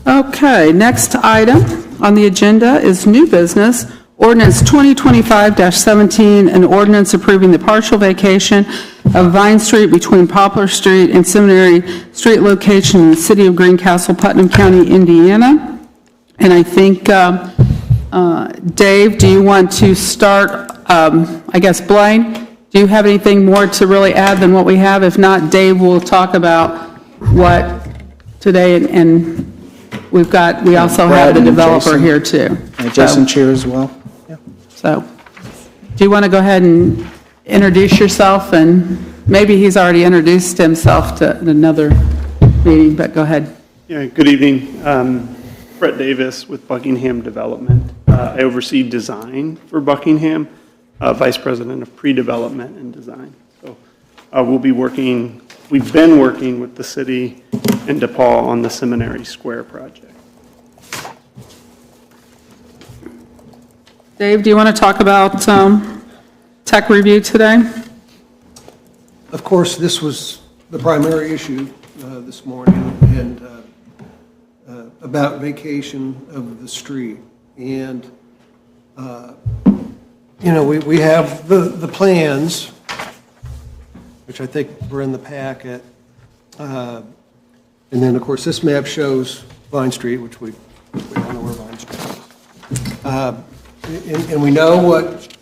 Okay, next item on the agenda is new business, ordinance 2025-17, an ordinance approving the partial vacation of Vine Street between Poplar Street and Seminary Street location in the city of Greencastle, Putnam County, Indiana. And I think, Dave, do you want to start I guess, Blaine, do you have anything more to really add than what we have? If not, Dave will talk about what today, and we also Brad have the and developer Jason. here too. Jason Cheer as well. So, do you want to go ahead and introduce yourself? And maybe he's already introduced himself to another meeting, but go ahead. Yeah, good evening. Brett Davis with Buckingham Development. I oversee design for Buckingham, Vice President of Pre-Development and Design. So we've been working with the city and DePaul on the Seminary Square project. Dave, do you want to talk about tech review today? Of course, this was the primary issue this morning, and about vacation of the street. And, we have the plans, which I think were in the packet. And then, of course, this map shows Vine Street, which we all know where Vine Street is. And we know what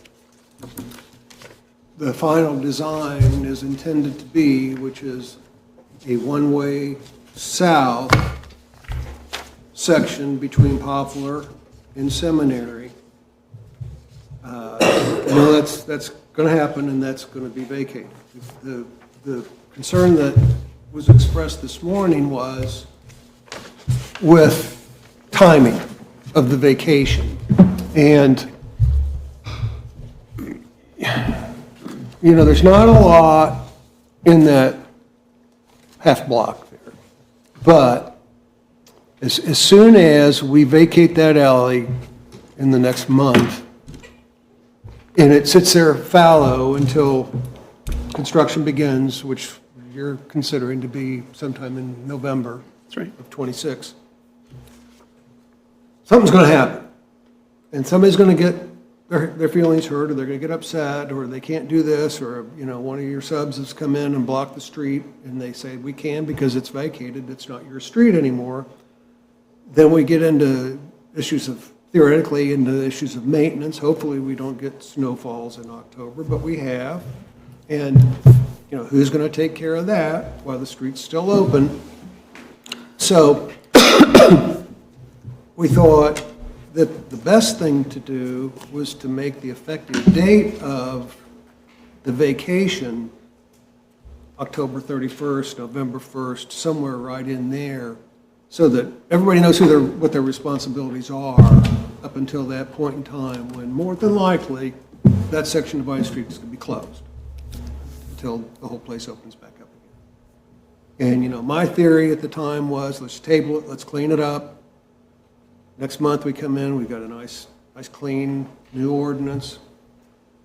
the final design is intended to be, which is a one-way south section between Poplar and Seminary. I know that's going to happen, and that's going to be vacated. The concern that was expressed this morning was with timing of the vacation. And, there's not a lot in that half block there. But as soon as we vacate that alley in the next month, and it sits there fallow until construction begins, which you're considering to be sometime in November That's right. of '26, something's going to happen. And somebody's going to get their feelings hurt, or they're going to get upset, or they can't do this, or, one of your subs has come in and blocked the street, and they say, we can because it's vacated, it's not your street anymore. Then we get into theoretically into issues of maintenance. Hopefully we don't get snowfalls in October, but we have. And, who's going to take care of that while the street's still open? So we thought that the best thing to do was to make the effective date of the vacation October 31st, November 1st, somewhere right in there, so that everybody knows what their responsibilities are up until that point in time, when more than likely that section of Vine Street is going to be closed until the whole place opens back up again. And, my theory at the time was, let's table it, let's clean it up. Next month we come in, we've got a nice clean new ordinance.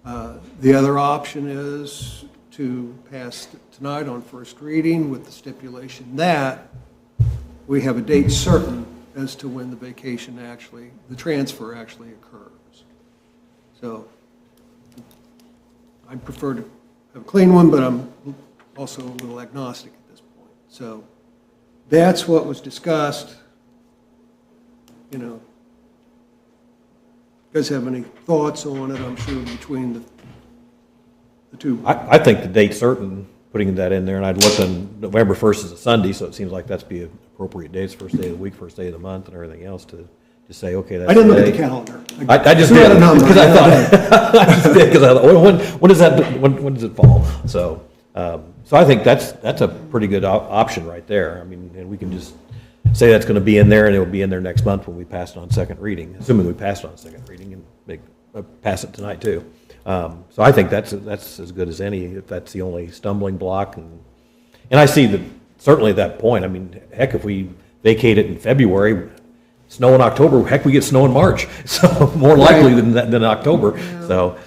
The other option is to pass tonight on first reading with the stipulation that we have a date certain as to when the transfer actually occurs. So I'd prefer to have a clean one, but I'm also a little agnostic at this point. So that's what was discussed. You guys have any thoughts on it? I'm sure between the two. I think the date certain, putting that in there, and I'd look on November 1st is a Sunday, so it seems like that's be appropriate dates, first day of the week, first day of the month, and everything else to just say, okay, that's I didn't the look at day. the calendar. I just threw out did, a number. because I thought, when does that, when does it fall? So I think that's a pretty good option right there. I mean, and we can just say that's going to be in there, and it will be in there next month when we pass it on second reading, assuming we pass it on second reading and pass it tonight too. So I think that's as good as any, if that's the only stumbling block. And I see that, certainly at that point, I mean, heck, if we vacate it in February, snow in October, heck, we get snow in March, so more likely than October. So,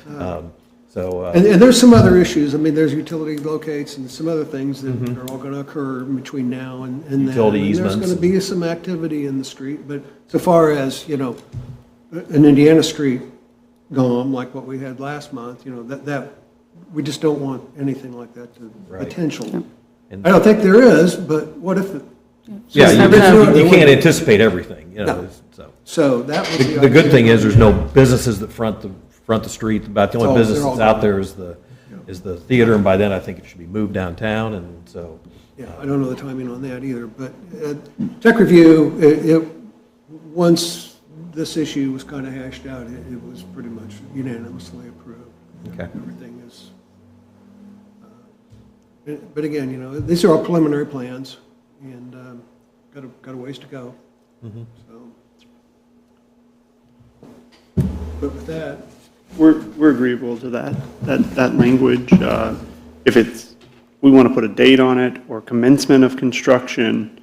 And there's some other issues. I mean, there's utility locates and some other things that are all going to occur between now and then. Utility And easements. there's going to be some activity in the street, but so far as, an Indiana street gone, like what we had last month, that we just don't want anything like that to potentially. And- I don't think there is, but what if it? yeah, never know. you can't anticipate everything, No. so. So that would be. The good thing is, there's no businesses that front front the street. About the only Oh, business they're all that's out gone. there is the theater, and by then I think it should be moved downtown, and so. Yeah, I don't know the timing on that either, but tech review, once this issue was kind of hashed out, it was pretty much unanimously approved. Okay. Everything is, but again, these are all preliminary plans, and got a ways to go. So, but with that, We're agreeable to that language. If we want to put a date on it or commencement of construction,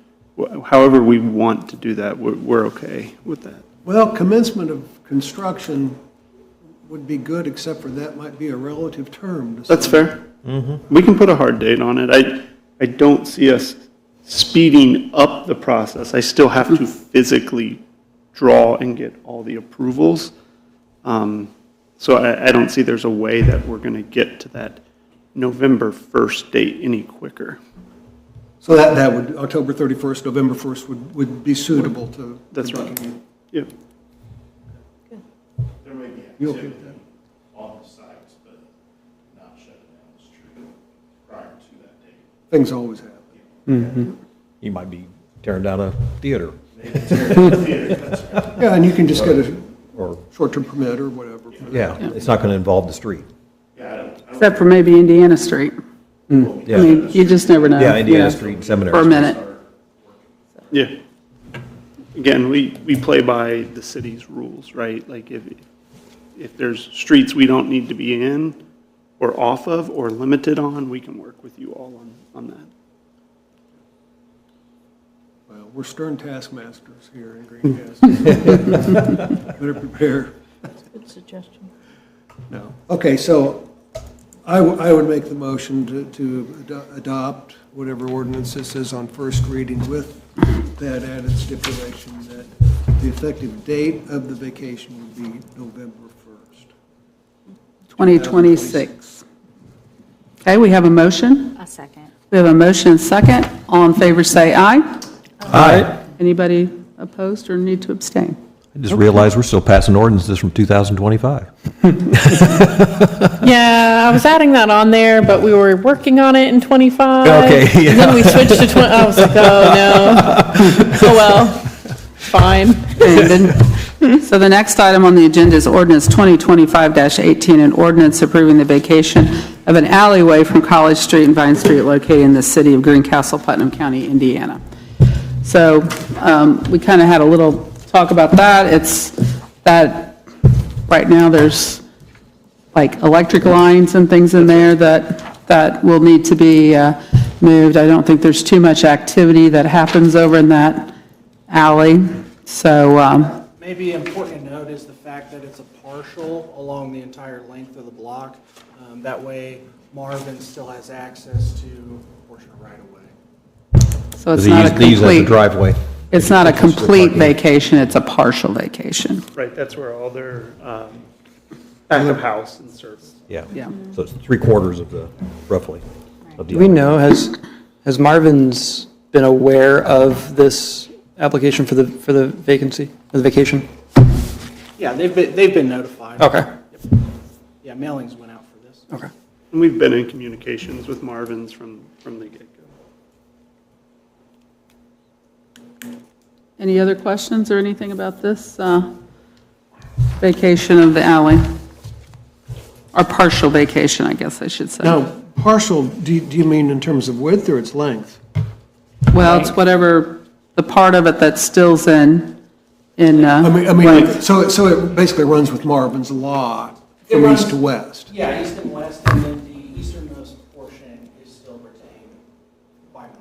however we want to do that, we're okay with that. well, commencement of construction would be good, except for that might be a relative term. to That's some- fair. We can put a hard date on it. I don't see us speeding up the process. I still have to physically draw and get all the approvals. So I don't see there's a way that we're going to get to that November 1st date any quicker. So that would, October 31st, November 1st would be suitable to. That's right. Buckingham. Yep. There may be You okay with activity on the sites, but not shutting down the street prior to that date. Things always happen. You might be tearing down a theater Yeah, and you can just get a or, short-term permit or whatever. yeah, it's not going to involve the street. Except for maybe Indiana Street. I Yeah, mean, you just never know. yeah, you Indiana know, Street and Seminary. For a Street. minute. Yeah. Again, we play by the city's rules, right? Like if there's streets we don't need to be in or off of or limited on, we can work with you all on that. Well, we're stern taskmasters here in Greencastle. Better prepare. Good suggestion. No. Okay, so I would make the motion to adopt whatever ordinance this is on first reading with that added stipulation that the effective date of the vacation would be November 1st. 2026. Okay, we have a motion. A second. We have a motion and second. All in favor, say aye. Aye. Anybody opposed or need to abstain? I just realized we're still passing ordinances from 2025. Yeah, I was adding that on there, but we were working on it in 25. Okay, yeah. And then we switched to 20, I was like, oh, no. Oh, well, fine. Okay, then- So the next item on the agenda is ordinance 2025-18, an ordinance approving the vacation of an alleyway from College Street and Vine Street located in the city of Greencastle, Putnam County, Indiana. So we kind of had a little talk about that. It's that right now there's like electric lines and things in there that will need to be moved. I don't think there's too much activity that happens over in that alley. So Maybe important to note is the fact that it's a partial along the entire length of the block. That way Marvin still has access to a portion of right-of-way. so it's not a They use that as a complete, driveway. it's not a complete vacation, it's a partial vacation. Right, that's where all their back of house and service. Yeah. Yeah. So it's 3/4 of the, roughly, of the. Do we know, has Marvin's been aware of this application for the vacancy, or the vacation? Yeah, they've been notified. Okay, Yeah, mailings went out for this. okay. And we've been in communications with Marvin's from the get-go. Any other questions or anything about this vacation of the alley? Or partial vacation, I guess I should say. Now, partial, do you mean in terms of width or its length? Well, it's whatever, the part of it that still's in. I mean, length. so it basically runs with Marvin's Law It from runs- east to west. Yeah, east and west, and then the easternmost portion is still retained by Marvin's.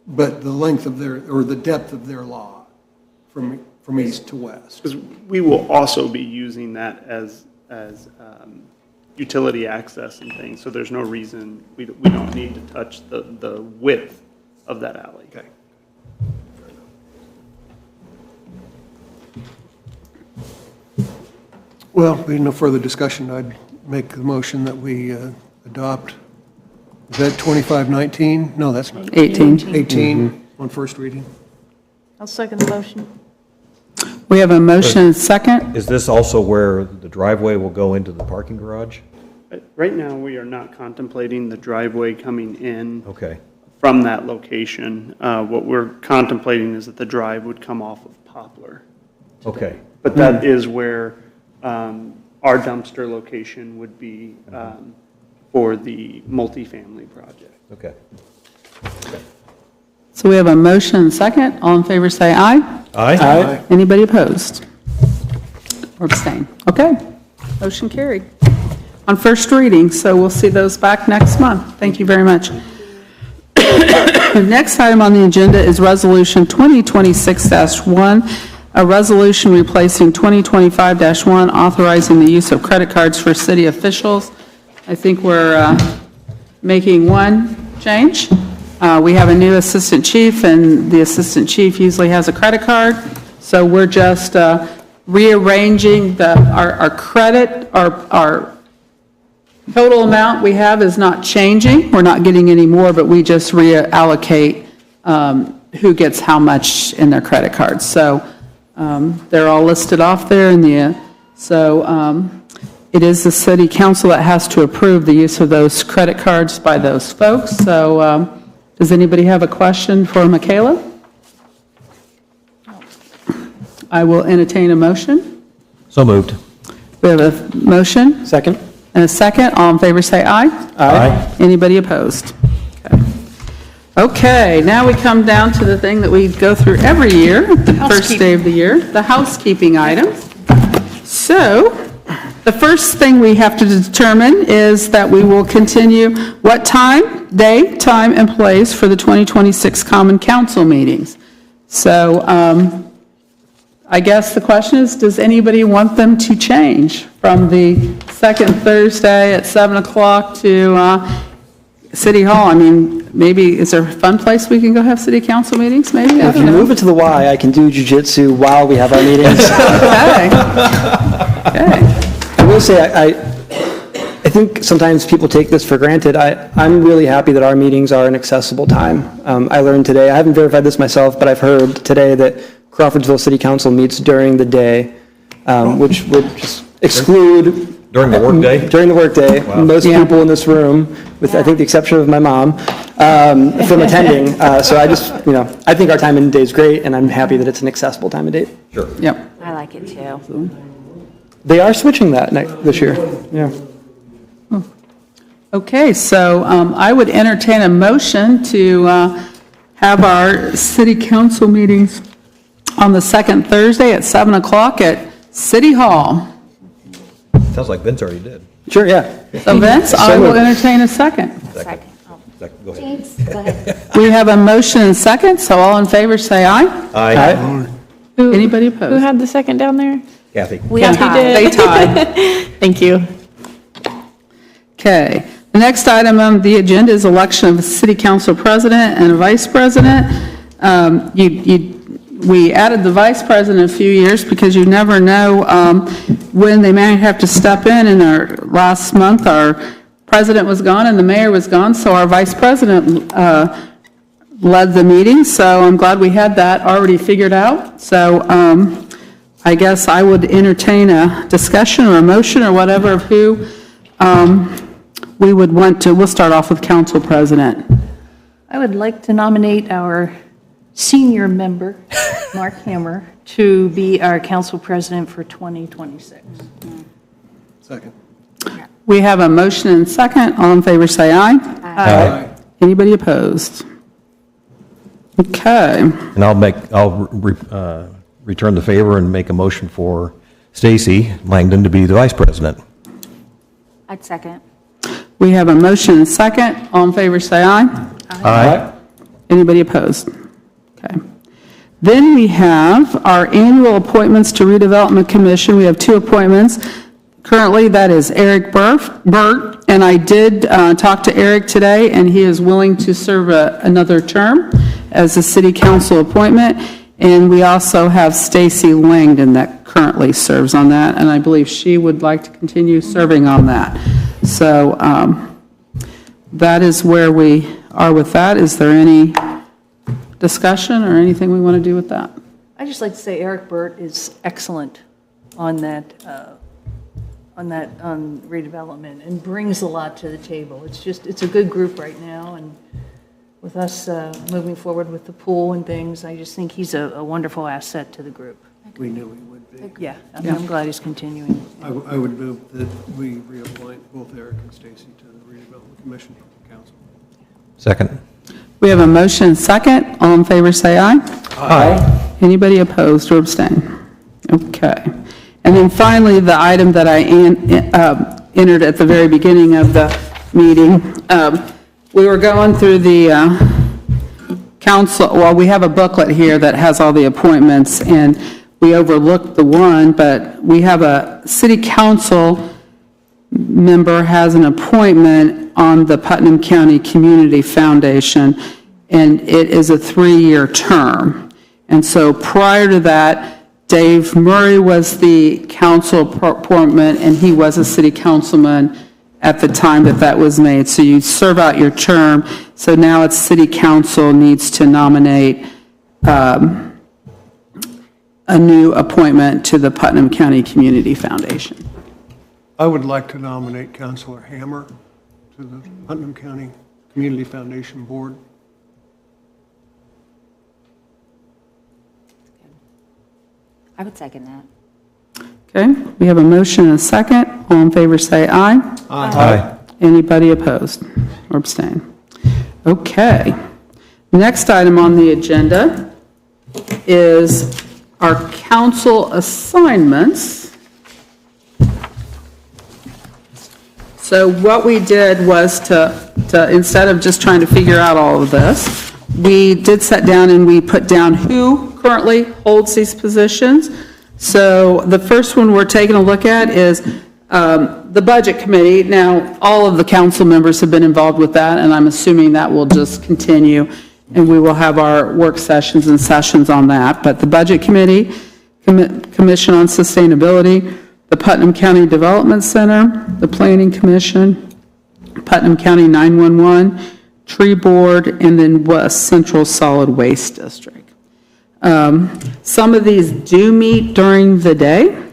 But the length of their, or the depth of their law from east to west. Because we will also be using that as utility access and things, so there's no reason, we don't need to touch the width of that alley. Okay. Well, being no further discussion, I'd make the motion that we adopt, is that 2519? No, that's not. 18. 18 on first reading. I'll second the motion. We have a motion and second. Is this also where the driveway will go into the parking garage? Right now, we are not contemplating the driveway coming in Okay, from that location. What we're contemplating is that the drive would come off of Poplar. okay. But that is where our dumpster location would be for the multifamily project. Okay. So we have a motion and second. All in favor, say aye. Aye? Anybody opposed? Or abstain? Okay, motion carried. On first reading, so we'll see those back next month. Thank you very much. Next item on the agenda is Resolution 2026-1, a resolution replacing 2025-1, authorizing the use of credit cards for city officials. I think we're making one change. We have a new assistant chief, and the assistant chief usually has a credit card. So we're just rearranging our credit, our total amount we have is not changing. We're not getting any more, but we just reallocate who gets how much in their credit cards. So they're all listed off there in the, it is the city council that has to approve the use of those credit cards by those folks. So does anybody have a question for Michaela? I will entertain a motion. So moved. We have a motion Second? and a second. All in favor, say aye. Aye. Anybody opposed? Okay, now we come down to the thing that we go through every year, the first day of the year, the housekeeping items. So, the first thing we have to determine is that we will continue what time, day, time, and place for the 2026 Common Council meetings. So, I guess the question is, does anybody want them to change from the second Thursday at 7 o'clock to City Hall? I mean, maybe, is there a fun place we can go have city council meetings, maybe? I If you don't know. move it to the Y, I can do jujitsu while we have our meetings. Okay. Okay. I will say, I think sometimes people take this for granted. I'm really happy that our meetings are an accessible time. I learned today, I haven't verified this myself, but I've heard today that Crawfordsville City Council meets during the day, which would just exclude... During the workday? During the workday. Wow. Most Yeah. people in this room, with I think the exception of my mom, from attending. So I just, I think our time and day is great, and I'm happy that it's an accessible time and date. Sure. Yep. I like it too. They are switching that this year. Yeah. Okay, so I would entertain a motion to have our city council meetings on the second Thursday at 7 o'clock at City Hall. Sounds like Vince already did. Sure, yeah. So Vince, I will entertain a second. Second. Oh, Go ahead. James, go ahead. We have a motion and second, so all in favor say aye. Aye. Anybody Who opposed? had the second down there? Kathy? We Yeah, tied. They tied. Thank you. Okay. The next item on the agenda is election of a city council president and a vice president. We added the vice president a few years because you never know when they may have to step in. In our last month, our president was gone and the mayor was gone, so our vice president led the meeting. So I'm glad we had that already figured out. So I guess I would entertain a discussion or a motion or whatever of who we would want to. We'll start off with council president. I would like to nominate our senior member, Mark Hammer, to be our council president for 2026. Second. We have a motion and second. All in favor, say aye. Aye. Anybody opposed? Okay. And I'll return the favor and make a motion for Stacy Langdon to be the vice president. I'd second. We have a motion and second. All in favor, say aye. Aye. Anybody opposed? Okay. Then we have our annual appointments to redevelopment commission. We have two appointments. Currently, that is Eric Burt, and I did talk to Eric today, and he is willing to serve another term as a city council appointment. And we also have Stacy Langdon that currently serves on that, and I believe she would like to continue serving on that. So that is where we are with that. Is there any discussion or anything we want to do with that? I'd just like to say Eric Burt is excellent on that, on redevelopment, and brings a lot to the table. It's a good group right now, and with us moving forward with the pool and things, I just think he's a wonderful asset to the group. We knew he would be. Yeah, I'm glad he's continuing. I would move that we reappoint both Eric and Stacy to the redevelopment commission from the council. Second. We have a motion and second. All in favor, say aye. Aye. Anybody opposed or abstain? Okay. And then finally, the item that I entered at the very beginning of the meeting, we were going through the council, well, we have a booklet here that has all the appointments, and we overlooked the one, but we have a city council member has an appointment on the Putnam County Community Foundation, and it is a 3-year term. And so prior to that, Dave Murray was the council appointment, and he was a city councilman at the time that that was made. So you serve out your term. So now it's city council needs to nominate a new appointment to the Putnam County Community Foundation. I would like to nominate Councilor Hammer to the Putnam County Community Foundation Board. I would second that. Okay, we have a motion and a second. All in favor say aye. Aye. Anybody opposed or abstain? Okay. Next item on the agenda is our council assignments. So what we did was to instead of just trying to figure out all of this, we did sit down and we put down who currently holds these positions. So the first one we're taking a look at is the Budget Committee. Now, all of the council members have been involved with that, and I'm assuming that will just continue, and we will have our work sessions and sessions on that. But the Budget Committee, Commission on Sustainability, the Putnam County Development Center, the Planning Commission, Putnam County 911, Tree Board, and then West Central Solid Waste District. Some of these do meet during the day,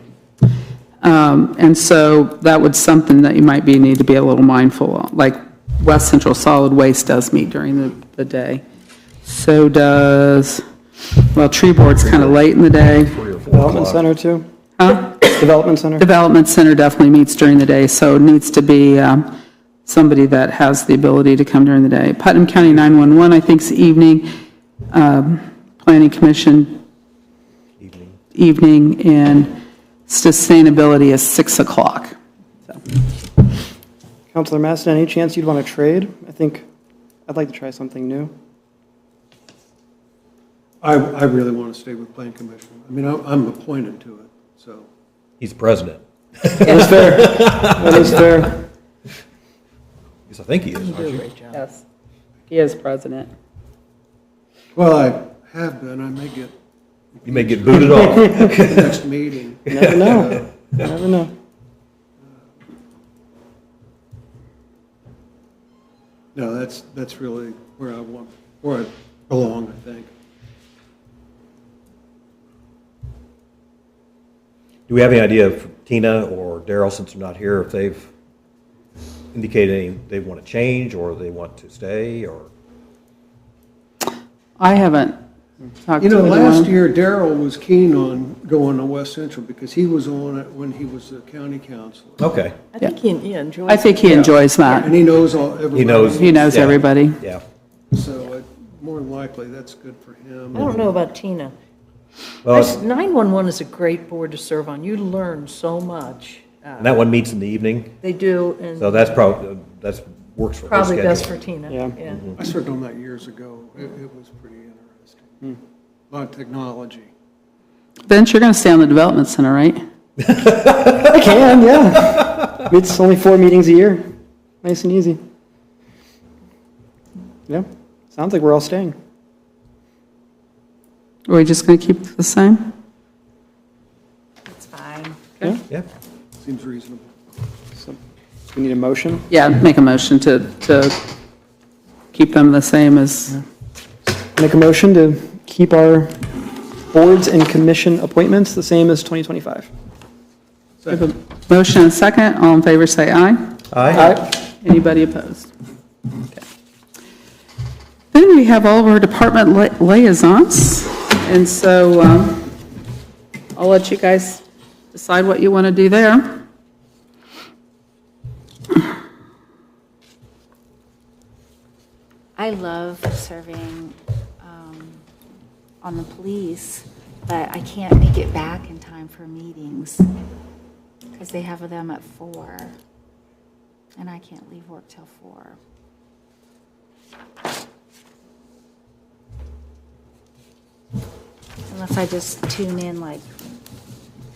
and so that would something that you might need to be a little mindful of. Like West Central Solid Waste does meet during the day. So does, well, Tree Board's kind of late in the day. Development Center too? Huh? Development Center? Development Center definitely meets during the day, so it needs to be somebody that has the ability to come during the day. Putnam County 911, I think, is evening. Planning Commission, evening, and Sustainability is 6 o'clock. So. Councilor Maston, any chance you'd want to trade? I think I'd like to try something new. I really want to stay with Plan Commission. I mean, I'm appointed to it, so. He's president. That's fair. That is fair. Yes, I think he is, aren't you? Yes, he is president. Well, I have been. I may get. You may get booted off. Next meeting. You never know. You never know. No, that's really where I belong, I think. Do we have any idea if Tina or Daryl, since they're not here, if they've indicated any, they want to change or they want to stay, or? I haven't talked to anyone. Last year, Daryl was keen on going to West Central because he was on it when he was the county councilor. Okay. I think he enjoys I think he enjoys that. And he knows everybody. He knows Yeah. everybody. Yeah. So more than likely, that's good for him. I don't know about Tina. Well, it's- 911 is a great board to serve on. You learn so much. and that one meets in the evening, They do, and so that's works for her probably best schedule. for Tina. Yeah. I served on that years ago. It was pretty interesting. A lot of technology. Vince, you're going to stay on the Development Center, right? I can, yeah. It's only 4 meetings a year. Nice and easy. Yeah. Sounds like we're all staying. Are we just going to keep it the same? That's fine. Yeah. Yeah. Seems reasonable. So we need a motion. Yeah, make a motion to keep them the same as, Make a motion to keep our boards and commission appointments, the same as 2025. We have a motion and a second. All in favor, say aye. Aye. Anybody opposed? Okay. Then we have all of our department liaisons, and so I'll let you guys decide what you want to do there. I love serving on the police, but I can't make it back in time for meetings because they have them at 4, and I can't leave work till 4. Unless I just tune in like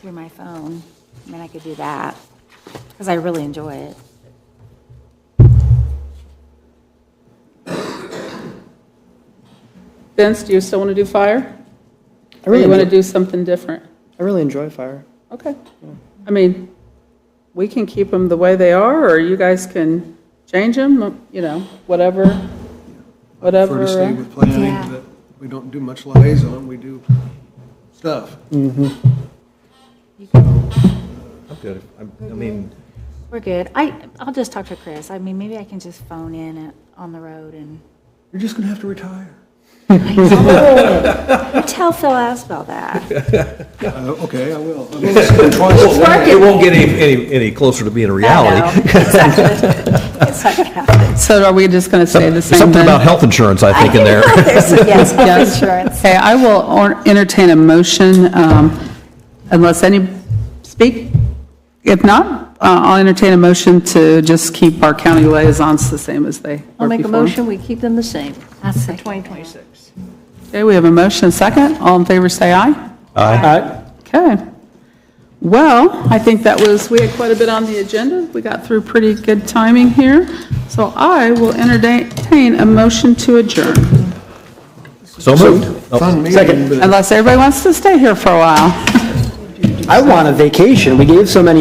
through my phone. I mean, I could do that because I really enjoy it. Vince, do you still want to do fire? I Or really you want to enjoy- do something different? I really enjoy fire. Okay. I mean, we can keep them the way they are, or you guys can change them, you know, whatever. Prefer to stay with planning, Yeah. but we don't do much liaison, we do stuff. I'm good. I mean, We're good. I'll just talk to Chris. I mean, maybe I can just phone in on the road and. You're just gonna have to retire. You tell Phil Asbell that. Okay, I will. I've only seen him twice a day. it won't get any closer to being a I reality. know. It's not gonna happen. So are we just going to say the same Something thing? about health insurance, I think, in there. There's, yes, health insurance. Okay, I will entertain a motion, unless any speak. If not, I'll entertain a motion to just keep our county liaisons the same as they I'll were make a before. motion, we keep them the same I'll for second 2026. Okay, we have a motion, and a second. All in favor, say aye. Aye. Okay. Well, I think we had quite a bit on the agenda. We got through pretty good timing here. So I will entertain a motion to adjourn, So moved. Fun meeting, Second. but unless everybody wants to stay here for a while. I want a vacation. We gave so many